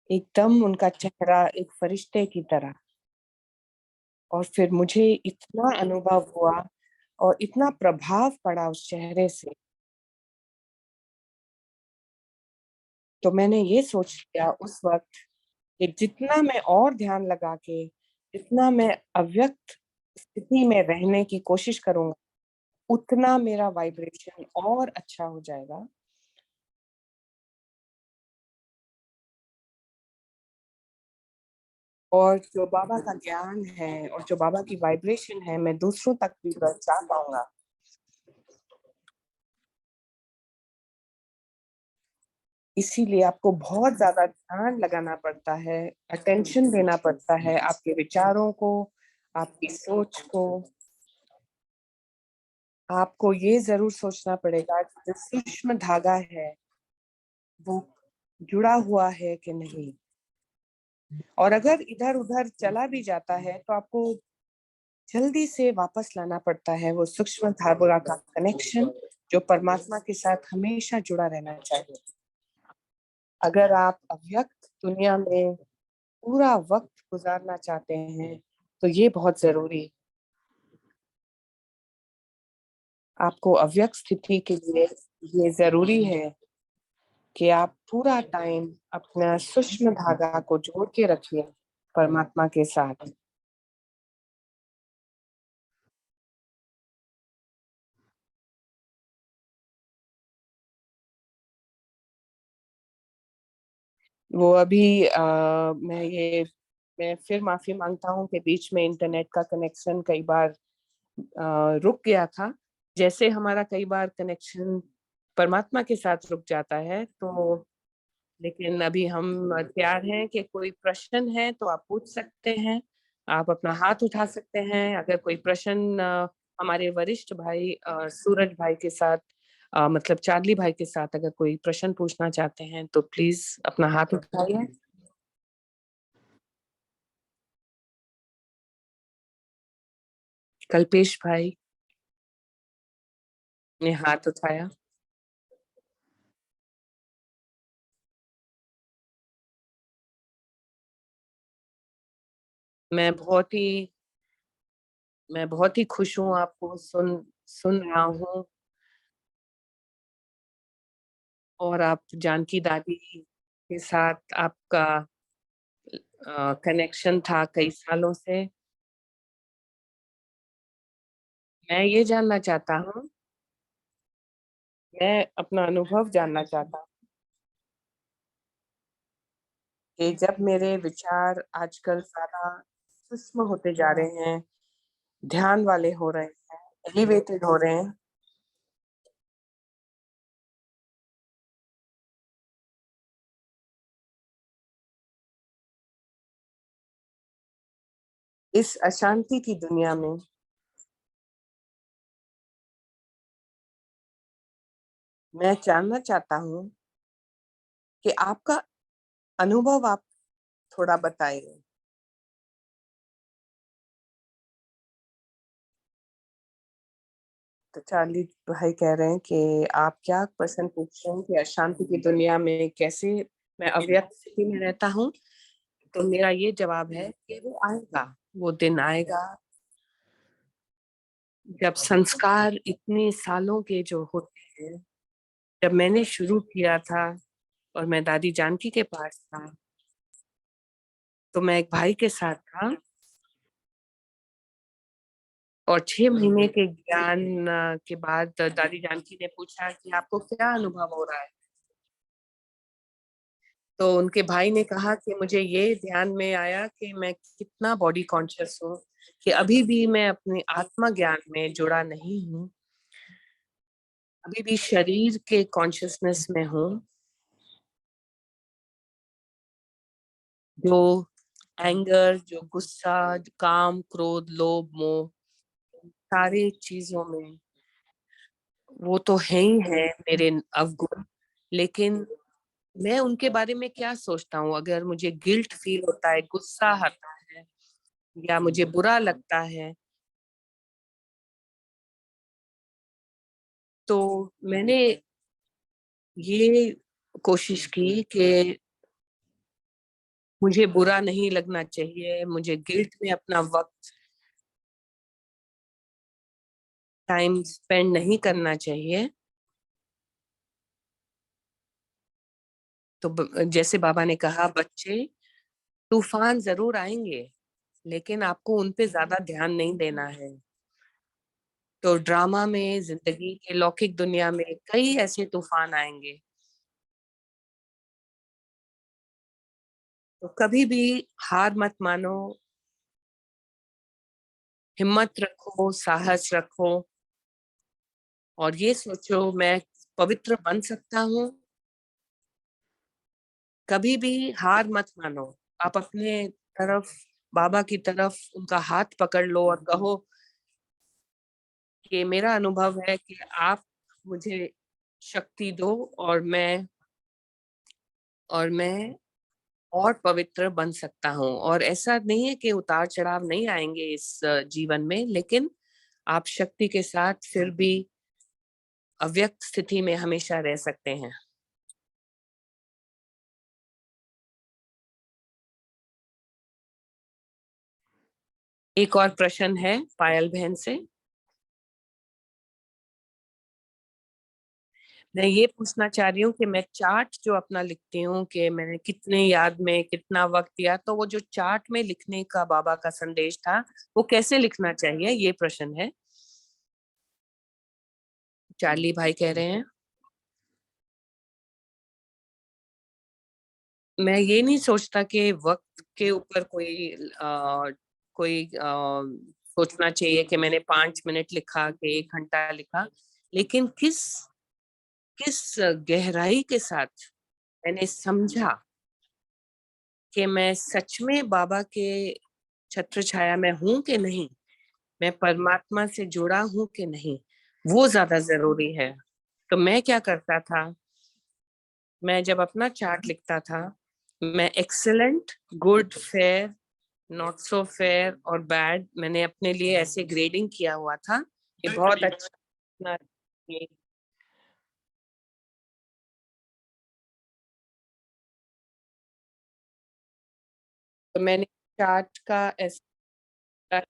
एकदम उनका चेहरा एक फरिश्ते की तरह। और फिर मुझे इतना अनुभव हुआ और इतना प्रभाव पड़ा उस चेहरे से। तो मैंने ये सोच लिया उस वक्त कि जितना मैं और ध्यान लगा के, जितना मैं अव्यक्त स्थिति में रहने की कोशिश करूंगा, उतना मेरा वाइब्रेशन और अच्छा हो जाएगा। और जो बाबा का ज्ञान है और जो बाबा की वाइब्रेशन है मैं दूसरों तक भी पहुंचा पाऊंगा। इसीलिए आपको बहुत ज्यादा ध्यान लगाना पड़ता है, अटेंशन देना पड़ता है आपके विचारों को, आपकी सोच को। आपको ये जरूर सोचना पड़ेगा कि जो सूक्ष्म धागा है वो जुड़ा हुआ है कि नहीं। और अगर इधर उधर चला भी जाता है तो आपको जल्दी से वापस लाना पड़ता है वो सूक्ष्म धागा का कनेक्शन जो परमात्मा के साथ हमेशा जुड़ा रहना चाहिए। अगर आप अव्यक्त दुनिया में पूरा वक्त गुजारना चाहते हैं तो ये बहुत जरूरी है। आपको अव्यक्त स्थिति के लिए ये जरूरी है कि आप पूरा टाइम अपना सूक्ष्म धागा को जोड़ के रखिए परमात्मा के साथ। वो अभी मैं फिर माफी मांगता हूँ कि बीच में इंटरनेट का कनेक्शन कई बार रुक गया था। जैसे हमारा कई बार कनेक्शन परमात्मा के साथ रुक जाता है तो, लेकिन अभी हम तैयार हैं कि कोई प्रश्न है तो आप पूछ सकते हैं। आप अपना हाथ उठा सकते हैं अगर कोई प्रश्न हमारे वरिष्ठ भाई सूरज भाई के साथ मतलब चार्ली भाई के साथ अगर कोई प्रश्न पूछना चाहते हैं तो प्लीज अपना हाथ उठाइए। कल्पेश भाई ने हाथ उठाया। मैं बहुत ही मैं बहुत ही खुश हूँ आपको सुन सुन रहा हूँ। और आप जानकी दादी के साथ आपका कनेक्शन था कई सालों से। मैं ये जानना चाहता हूँ, मैं अपना अनुभव जानना चाहता हूँ कि जब मेरे विचार आजकल ज्यादा सूक्ष्म होते जा रहे हैं, ध्यान वाले हो रहे हैं, एलिवेटेड हो रहे हैं, इस अशांति की दुनिया में मैं जानना चाहता हूँ कि आपका अनुभव आप थोड़ा बताइए। तो चार्ली भाई कह रहे हैं कि आप क्या प्रश्न पूछ रहे हैं कि अशांति की दुनिया में कैसे मैं अव्यक्त स्थिति में रहता हूँ। तो मेरा ये जवाब है कि वो आएगा, वो दिन आएगा जब संस्कार इतने सालों के जो होते हैं। जब मैंने शुरू किया था और मैं दादी जानकी के पास था, तो मैं एक भाई के साथ था और 6 महीने के ज्ञान के बाद दादी जानकी ने पूछा कि आपको क्या अनुभव हो रहा है। तो उनके भाई ने कहा कि मुझे ये ध्यान में आया कि मैं कितना बॉडी कॉन्शियस हूँ, कि अभी भी मैं अपने आत्मा ज्ञान में जुड़ा नहीं हूँ, अभी भी शरीर के कॉन्शियसनेस में हूँ। जो एंगर, जो गुस्सा, काम, क्रोध, लोभ, मोह, सारी चीजों में वो तो है ही है मेरे अवगुण। लेकिन मैं उनके बारे में क्या सोचता हूँ, अगर मुझे गिल्ट फील होता है, गुस्सा आता है या मुझे बुरा लगता है, तो मैंने ये कोशिश की कि मुझे बुरा नहीं लगना चाहिए, मुझे गिल्ट में अपना वक्त टाइम स्पेंड नहीं करना चाहिए। तो जैसे बाबा ने कहा, बच्चे तूफान जरूर आएंगे लेकिन आपको उन पे ज्यादा ध्यान नहीं देना है। तो ड्रामा में, जिंदगी के लौकिक दुनिया में कई ऐसे तूफान आएंगे, तो कभी भी हार मत मानो, हिम्मत रखो, साहस रखो और ये सोचो मैं पवित्र बन सकता हूँ। कभी भी हार मत मानो, आप अपने तरफ, बाबा की तरफ उनका हाथ पकड़ लो और कहो कि मेरा अनुभव है कि आप मुझे शक्ति दो और मैं और पवित्र बन सकता हूँ। और ऐसा नहीं है कि उतार चढ़ाव नहीं आएंगे इस जीवन में, लेकिन आप शक्ति के साथ फिर भी अव्यक्त स्थिति में हमेशा रह सकते हैं। एक और प्रश्न है पायल बहन से। मैं ये पूछना चाह रही हूँ कि मैं चार्ट जो अपना लिखती हूँ कि मैंने कितने याद में कितना वक्त दिया, तो वो जो चार्ट में लिखने का बाबा का संदेश था, वो कैसे लिखना चाहिए, ये प्रश्न है। चार्ली भाई कह रहे हैं, मैं ये नहीं सोचता कि वक्त के ऊपर कोई सोचना चाहिए कि मैंने 5 मिनट लिखा कि 1 घंटा लिखा, लेकिन किस किस गहराई के साथ मैंने समझा कि मैं सच में बाबा के छत्र छाया में हूं कि नहीं, मैं परमात्मा से जुड़ा हूं कि नहीं, वो ज्यादा जरूरी है। तो मैं क्या करता था, मैं जब अपना चार्ट लिखता था, मैं excellent, good, fair not so fair और बैड, मैंने अपने लिए ऐसे ग्रेडिंग किया हुआ था कि बहुत अच्छा। तो मैंने चार्ट का ऐसा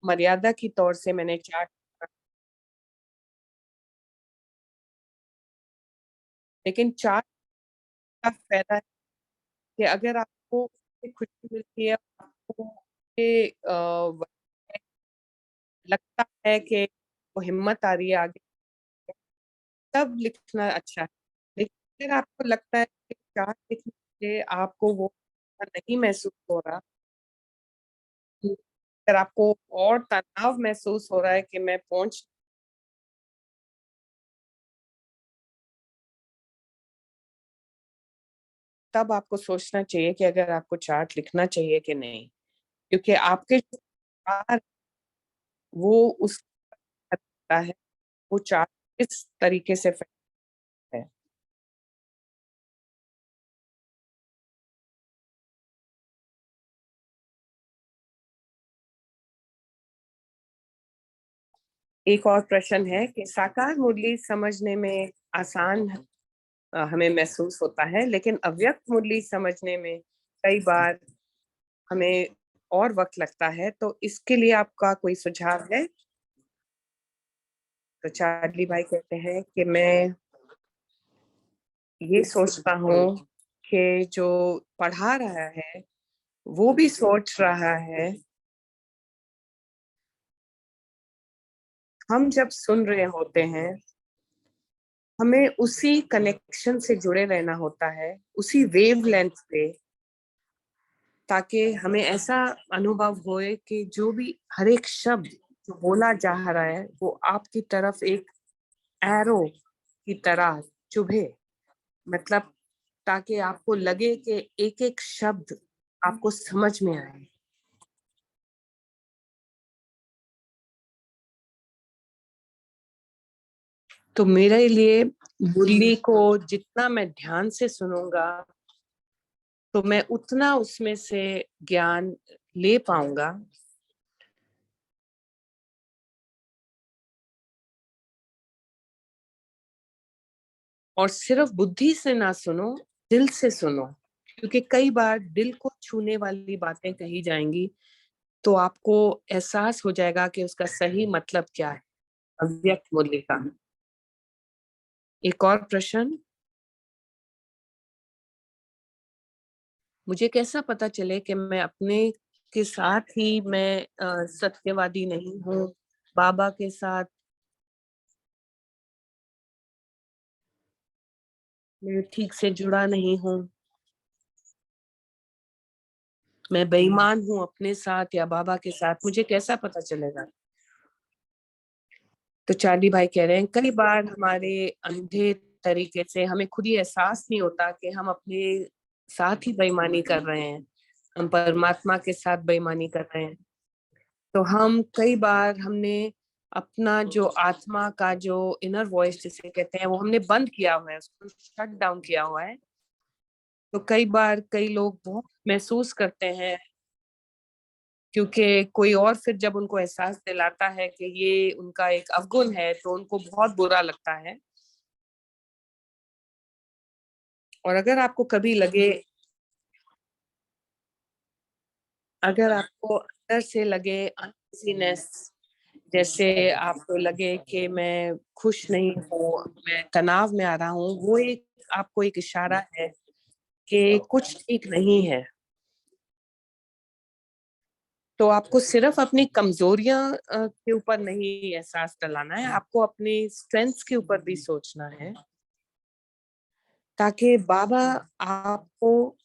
मर्यादा की तौर से मैंने चार्ट, लेकिन चार्ट का फायदा है कि अगर आपको खुशी मिलती है, आपको ये, लगता है कि वो हिम्मत आ रही है आगे, तब लिखना अच्छा है। लेकिन अगर आपको लगता है कि चार्ट लिखने से आपको वो नहीं महसूस हो रहा, अगर आपको और तनाव महसूस हो रहा है कि मैं पहुंच, तब आपको सोचना चाहिए कि अगर आपको चार्ट लिखना चाहिए कि नहीं, क्योंकि आपके जो विचार, वो उस है, वो चार्ट किस तरीके से है। एक और प्रश्न है कि साकार मुरली समझने में आसान हमें महसूस होता है, लेकिन अव्यक्त मुरली समझने में कई बार हमें और वक्त लगता है, तो इसके लिए आपका कोई सुझाव है? तो चार्ली भाई कहते हैं कि मैं ये सोचता हूँ कि जो पढ़ा रहा है वो भी सोच रहा है, हम जब सुन रहे होते हैं हमें उसी कनेक्शन से जुड़े रहना होता है, उसी वेवलेंथ पे, ताकि हमें ऐसा अनुभव होए कि जो भी हर एक शब्द जो बोला जा रहा है वो आपकी तरफ एक एरो की तरह चुभे, मतलब ताकि आपको लगे कि एक एक शब्द आपको समझ में आए। तो मेरे लिए मुरली को जितना मैं ध्यान से सुनूंगा, तो मैं उतना उसमें से ज्ञान ले पाऊंगा। और सिर्फ बुद्धि से ना सुनो, दिल से सुनो, क्योंकि कई बार दिल को छूने वाली बातें कही जाएंगी, तो आपको एहसास हो जाएगा कि उसका सही मतलब क्या है, अव्यक्त मूल्य का। एक और प्रश्न, मुझे कैसा पता चले कि मैं अपने के साथ ही मैं सत्यवादी नहीं हूँ, बाबा के साथ मैं ठीक से जुड़ा नहीं हूँ, मैं बेईमान हूँ अपने साथ या बाबा के साथ, मुझे कैसा पता चलेगा? तो चार्ली भाई कह रहे हैं कई बार हमारे अंधे तरीके से हमें खुद ही एहसास नहीं होता कि हम अपने साथ ही बेईमानी कर रहे हैं, हम परमात्मा के साथ बेईमानी कर रहे हैं। तो हम कई बार हमने अपना जो आत्मा का जो इनर वॉइस जिसे कहते हैं वो हमने बंद किया हुआ है, उसको शट डाउन किया हुआ है। तो कई बार कई लोग बहुत महसूस करते हैं, क्योंकि कोई और फिर जब उनको एहसास दिलाता है कि ये उनका एक अवगुण है, तो उनको बहुत बुरा लगता है। और अगर आपको कभी लगे, अगर आपको अंदर से लगे अनईजीनेस, जैसे आपको लगे कि मैं खुश नहीं हूँ, मैं तनाव में आ रहा हूँ, वो एक आपको एक इशारा है कि कुछ ठीक नहीं है। तो आपको सिर्फ अपनी कमजोरियां के ऊपर नहीं एहसास दिलाना है, आपको अपने स्ट्रेंथ्स के ऊपर भी सोचना है, ताकि बाबा आपको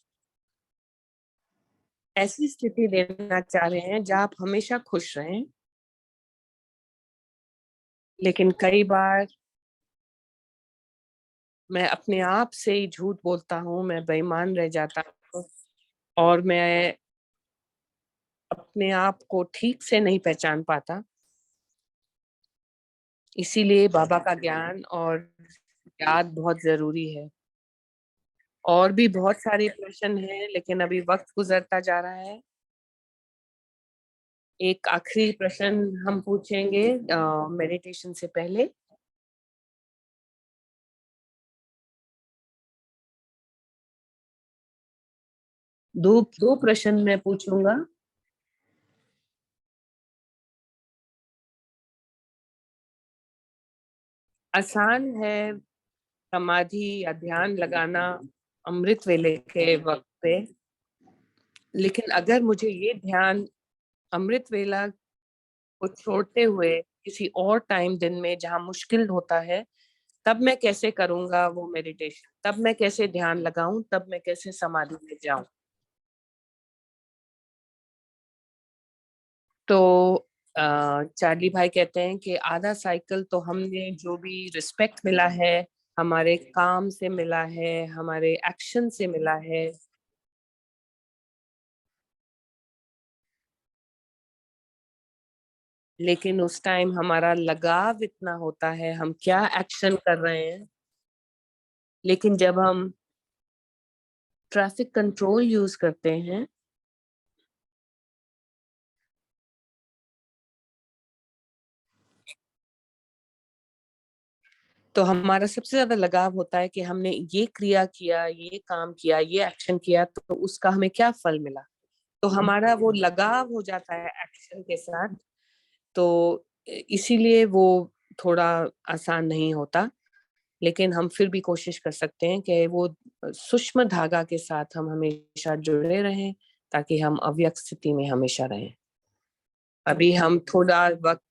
ऐसी स्थिति देना चाह रहे हैं जहाँ आप हमेशा खुश रहें। लेकिन कई बार मैं अपने आप से ही झूठ बोलता हूँ, मैं बेईमान रह जाता हूँ, और मैं अपने आप को ठीक से नहीं पहचान पाता। इसीलिए बाबा का ज्ञान और याद बहुत जरूरी है। और भी बहुत सारे प्रश्न हैं, लेकिन अभी वक्त गुजरता जा रहा है, एक आखिरी प्रश्न हम पूछेंगे मेडिटेशन से पहले। दो दो प्रश्न मैं पूछूंगा। आसान है समाधि या ध्यान लगाना अमृत वेले के वक्त पे, लेकिन अगर मुझे ये ध्यान अमृत वेला को छोड़ते हुए किसी और टाइम दिन में जहाँ मुश्किल होता है, तब मैं कैसे करूंगा वो मेडिटेशन, तब मैं कैसे ध्यान लगाऊं, तब मैं कैसे समाधि में जाऊं। तो चार्ली भाई कहते हैं कि आधा साइकिल तो हमने जो भी रिस्पेक्ट मिला है, हमारे काम से मिला है, हमारे एक्शन से मिला है, लेकिन उस टाइम हमारा लगाव इतना होता है हम क्या एक्शन कर रहे हैं। लेकिन जब हम ट्रैफिक कंट्रोल यूज करते हैं तो हमारा सबसे ज्यादा लगाव होता है कि हमने ये क्रिया किया, ये काम किया, ये एक्शन किया, तो उसका हमें क्या फल मिला। तो हमारा वो लगाव हो जाता है एक्शन के साथ। तो इसीलिए वो थोड़ा आसान नहीं होता, लेकिन हम फिर भी कोशिश कर सकते हैं कि वो सूक्ष्म धागा के साथ हम हमेशा जुड़े रहें, ताकि हम अव्यक्त स्थिति में हमेशा रहें। अभी हम थोड़ा वक्त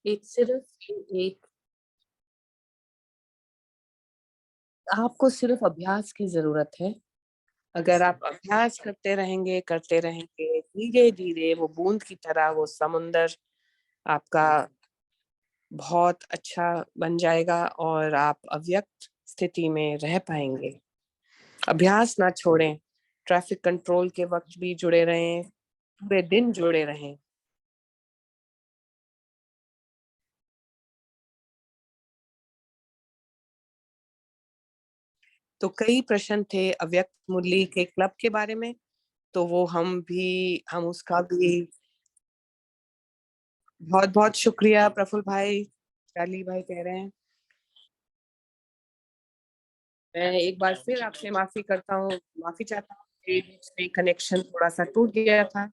एक सिर्फ एक आपको सिर्फ अभ्यास की जरूरत है। अगर आप अभ्यास करते रहेंगे धीरे धीरे वो बूंद की तरह वो समुंदर आपका बहुत अच्छा बन जाएगा और आप अव्यक्त स्थिति में रह पाएंगे। अभ्यास ना छोड़ें, ट्रैफिक कंट्रोल के वक्त भी जुड़े रहें, पूरे दिन जुड़े रहें। तो कई प्रश्न थे अव्यक्त मुरली के क्लब के बारे में, तो वो हम उसका भी बहुत बहुत शुक्रिया। प्रफुल्ल भाई, चार्ली भाई कह रहे हैं, मैं एक बार फिर आपसे माफी करता हूँ, माफी चाहता हूँ कि बीच में कनेक्शन थोड़ा सा टूट गया था,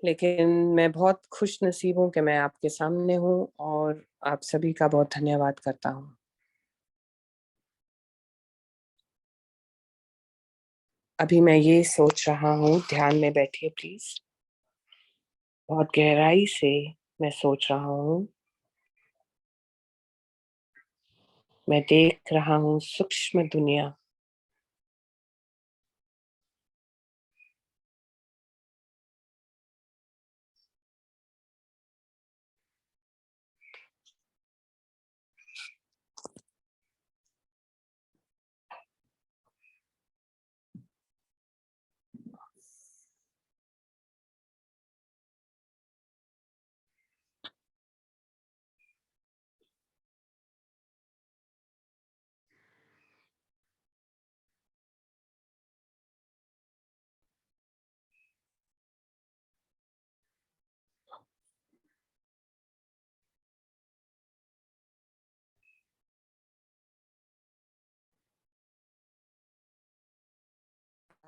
लेकिन मैं बहुत खुश नसीब हूँ कि मैं आपके सामने हूँ और आप सभी का बहुत धन्यवाद करता हूँ। अभी मैं ये सोच रहा हूँ, ध्यान में बैठिए प्लीज। बहुत गहराई से मैं सोच रहा हूँ, मैं देख रहा हूँ सूक्ष्म दुनिया।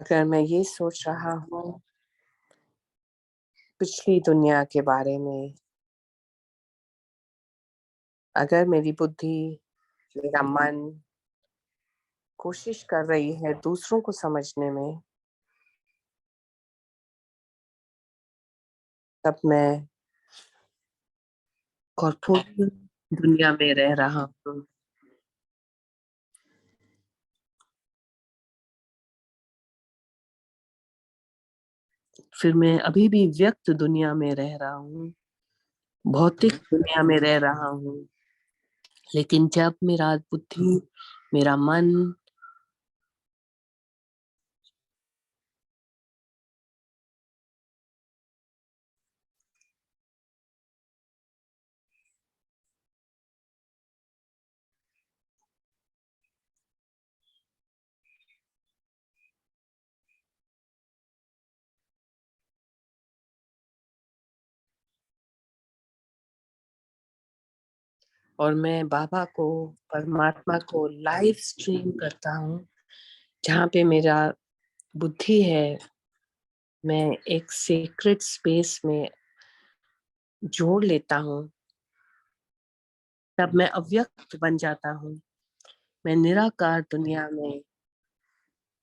अगर मैं ये सोच रहा हूँ पिछली दुनिया के बारे में, अगर मेरी बुद्धि, मेरा मन कोशिश कर रही है दूसरों को समझने में, तब मैं कॉर्पोरेट दुनिया में रह रहा हूँ। फिर मैं अभी भी व्यक्त दुनिया में रह रहा हूँ, भौतिक दुनिया में रह रहा हूँ। लेकिन जब मेरा बुद्धि, मेरा मन और मैं बाबा को, परमात्मा को लाइव स्ट्रीम करता हूँ। जहाँ पे मेरा बुद्धि है, मैं एक सीक्रेट स्पेस में जोड़ लेता हूँ, तब मैं अव्यक्त बन जाता हूँ। मैं निराकार दुनिया में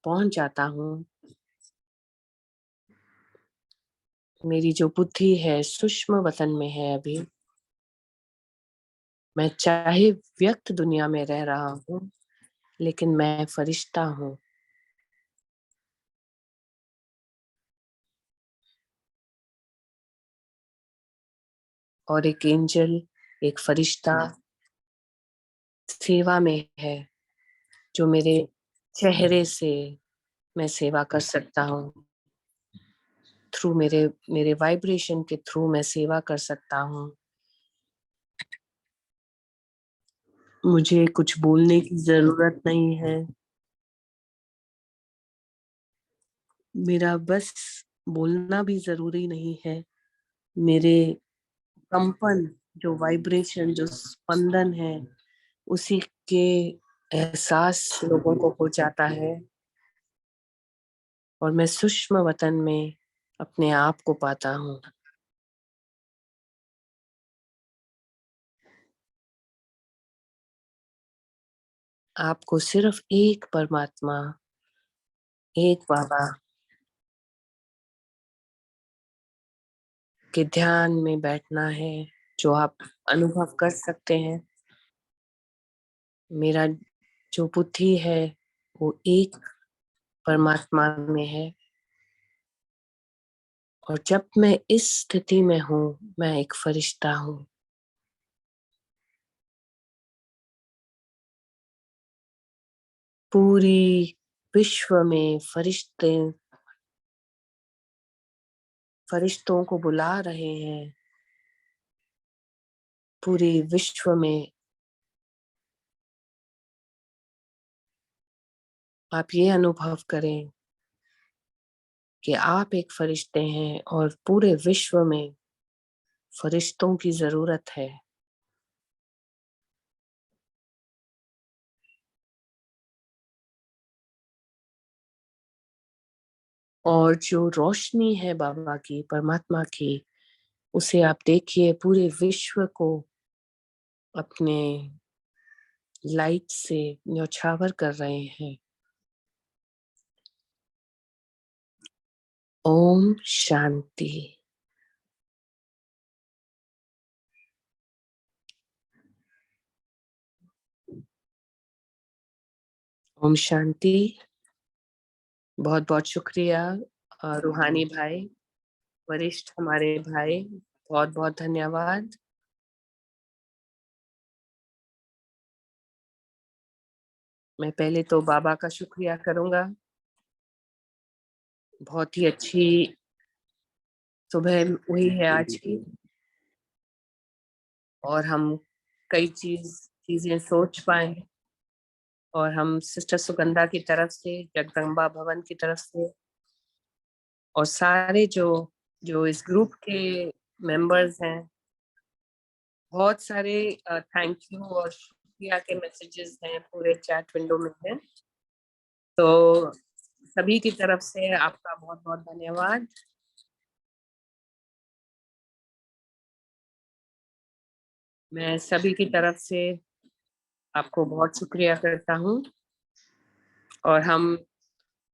पहुंच जाता हूँ। मेरी जो बुद्धि है सूक्ष्म वतन में है अभी। मैं चाहे व्यक्त दुनिया में रह रहा हूँ, लेकिन मैं फरिश्ता हूँ। और एक एंजल, एक फरिश्ता सेवा में है, जो मेरे चेहरे से मैं सेवा कर सकता हूँ। थ्रू मेरे मेरे वाइब्रेशन के थ्रू मैं सेवा कर सकता हूँ। मुझे कुछ बोलने की जरूरत नहीं है। मेरा बस बोलना भी जरूरी नहीं है। मेरे कंपन, जो वाइब्रेशन, जो स्पंदन है, उसी के एहसास लोगों को हो जाता है। और मैं सूक्ष्म वतन में अपने आप को पाता हूँ। आपको सिर्फ एक परमात्मा, एक बाबा के ध्यान में बैठना है, जो आप अनुभव कर सकते हैं। मेरा जो बुद्धि है वो एक परमात्मा में है। और जब मैं इस स्थिति में हूँ, मैं एक फरिश्ता हूँ। पूरी विश्व में फरिश्तों को बुला रहे हैं। पूरी विश्व में आप ये अनुभव करें कि आप एक फरिश्ते हैं और पूरे विश्व में फरिश्तों की जरूरत है। और जो रोशनी है बाबा की, परमात्मा की, उसे आप देखिए पूरे विश्व को अपने लाइट से न्यौछावर कर रहे हैं। ओम शांति। ओम शांति। बहुत बहुत शुक्रिया रूहानी भाई, वरिष्ठ हमारे भाई, बहुत बहुत धन्यवाद। मैं पहले तो बाबा का शुक्रिया करूंगा। बहुत ही अच्छी सुबह हुई है आज की। और हम कई चीजें सोच पाए। और हम सिस्टर सुगंधा की तरफ से, जगदम्बा भवन की तरफ से, और सारे जो जो इस ग्रुप के मेंबर्स हैं, बहुत सारे थैंक यू और शुक्रिया के मैसेजेस हैं पूरे चैट विंडो में है। तो सभी की तरफ से आपका बहुत बहुत धन्यवाद। मैं सभी की तरफ से आपको बहुत शुक्रिया करता हूँ। और हम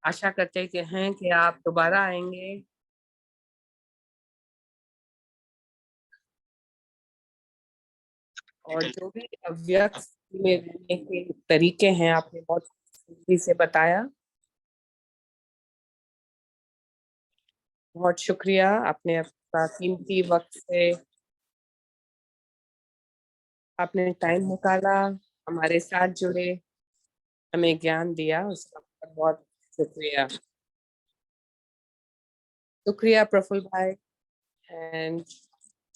आशा करते हैं कि आप दोबारा आएंगे। और जो भी अव्यक्त में रहने के तरीके हैं, आपने बहुत खूबी से बताया। बहुत शुक्रिया, आपने अपना कीमती वक्त से आपने टाइम निकाला, हमारे साथ जुड़े, हमें ज्ञान दिया, उसका बहुत बहुत शुक्रिया। शुक्रिया प्रफुल्ल भाई, एंड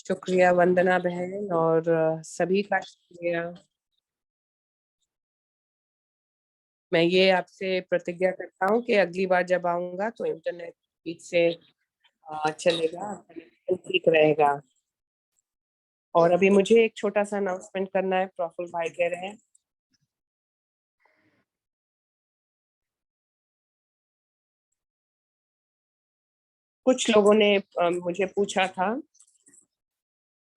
शुक्रिया वंदना बहन, और सभी का शुक्रिया। मैं ये आपसे प्रतिज्ञा करता हूँ कि अगली बार जब आऊंगा तो इंटरनेट ठीक से चलेगा, कनेक्शन ठीक रहेगा। और अभी मुझे एक छोटा सा अनाउंसमेंट करना है, प्रफुल भाई कह रहे हैं। कुछ लोगों ने मुझे पूछा था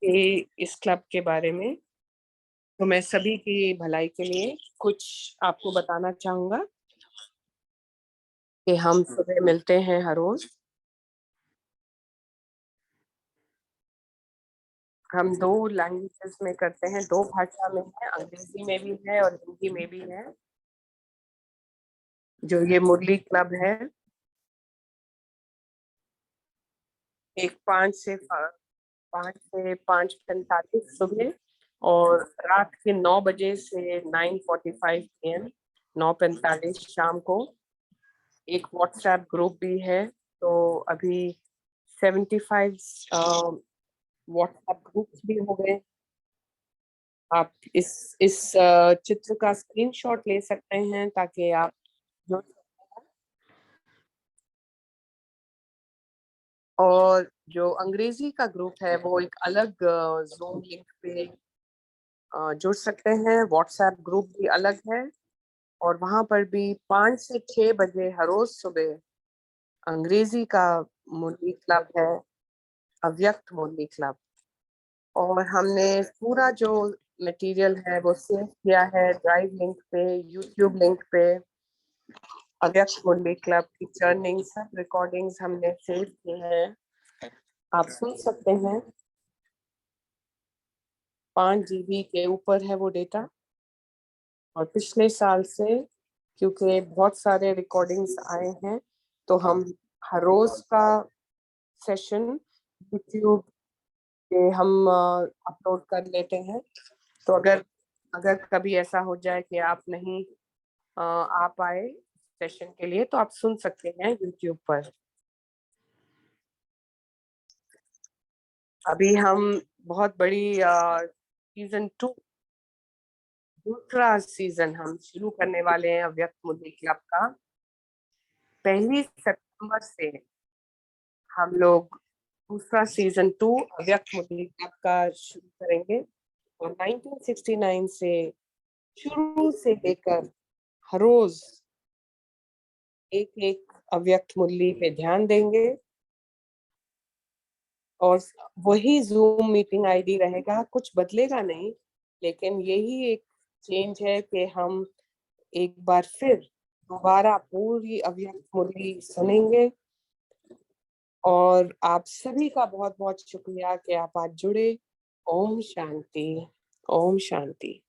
कि इस क्लब के बारे में, तो मैं सभी की भलाई के लिए कुछ आपको बताना चाहूंगा कि हम सुबह मिलते हैं हर रोज। हम 2 लैंग्वेजेस में करते हैं, 2 भाषा में है, अंग्रेजी में भी है और हिंदी में भी है। जो ये मुरली क्लब है, एक 5 से 5:45 सुबह और रात के 9 बजे से 9:45 PM, 9:45 शाम को। एक व्हाट्सएप ग्रुप भी है, तो अभी 75 व्हाट्सएप ग्रुप्स भी हो गए। आप इस चित्र का स्क्रीनशॉट ले सकते हैं ताकि आप जुड़ सकते हैं। और जो अंग्रेजी का ग्रुप है वो एक अलग जूम लिंक पे जुड़ सकते हैं। व्हाट्सएप ग्रुप भी अलग है और वहां पर भी 5 से 6 बजे हर रोज सुबह अंग्रेजी का मुरली क्लब है, अव्यक्त मुरली क्लब। और हमने पूरा जो मटेरियल है वो सेव किया है ड्राइव लिंक पे, यूट्यूब लिंक पे। अव्यक्त मुरली क्लब की चर्निंग सब रिकॉर्डिंग्स हमने सेव की हैं, आप सुन सकते हैं। 5 GB के ऊपर है वो डेटा। और पिछले साल से क्योंकि बहुत सारे रिकॉर्डिंग्स आए हैं, तो हम हर रोज का सेशन यूट्यूब पे हम अपलोड कर लेते हैं। तो अगर अगर कभी ऐसा हो जाए कि आप नहीं आ पाए सेशन के लिए, तो आप सुन सकते हैं यूट्यूब पर। अभी हम बहुत बड़ी सीजन 2, दूसरा सीजन हम शुरू करने वाले हैं अव्यक्त मुरली क्लब का। 1 सितंबर से हम लोग दूसरा सीजन 2 अव्यक्त मुरली क्लब का शुरू करेंगे। और 1969 से शुरू से लेकर हर रोज एक एक अव्यक्त मुरली पे ध्यान देंगे। और वही जूम मीटिंग आईडी रहेगा, कुछ बदलेगा नहीं, लेकिन यही एक चेंज है कि हम एक बार फिर दोबारा पूरी अव्यक्त मुरली सुनेंगे। और आप सभी का बहुत बहुत शुक्रिया कि आप आज जुड़े। ओम शांति, ओम शांति।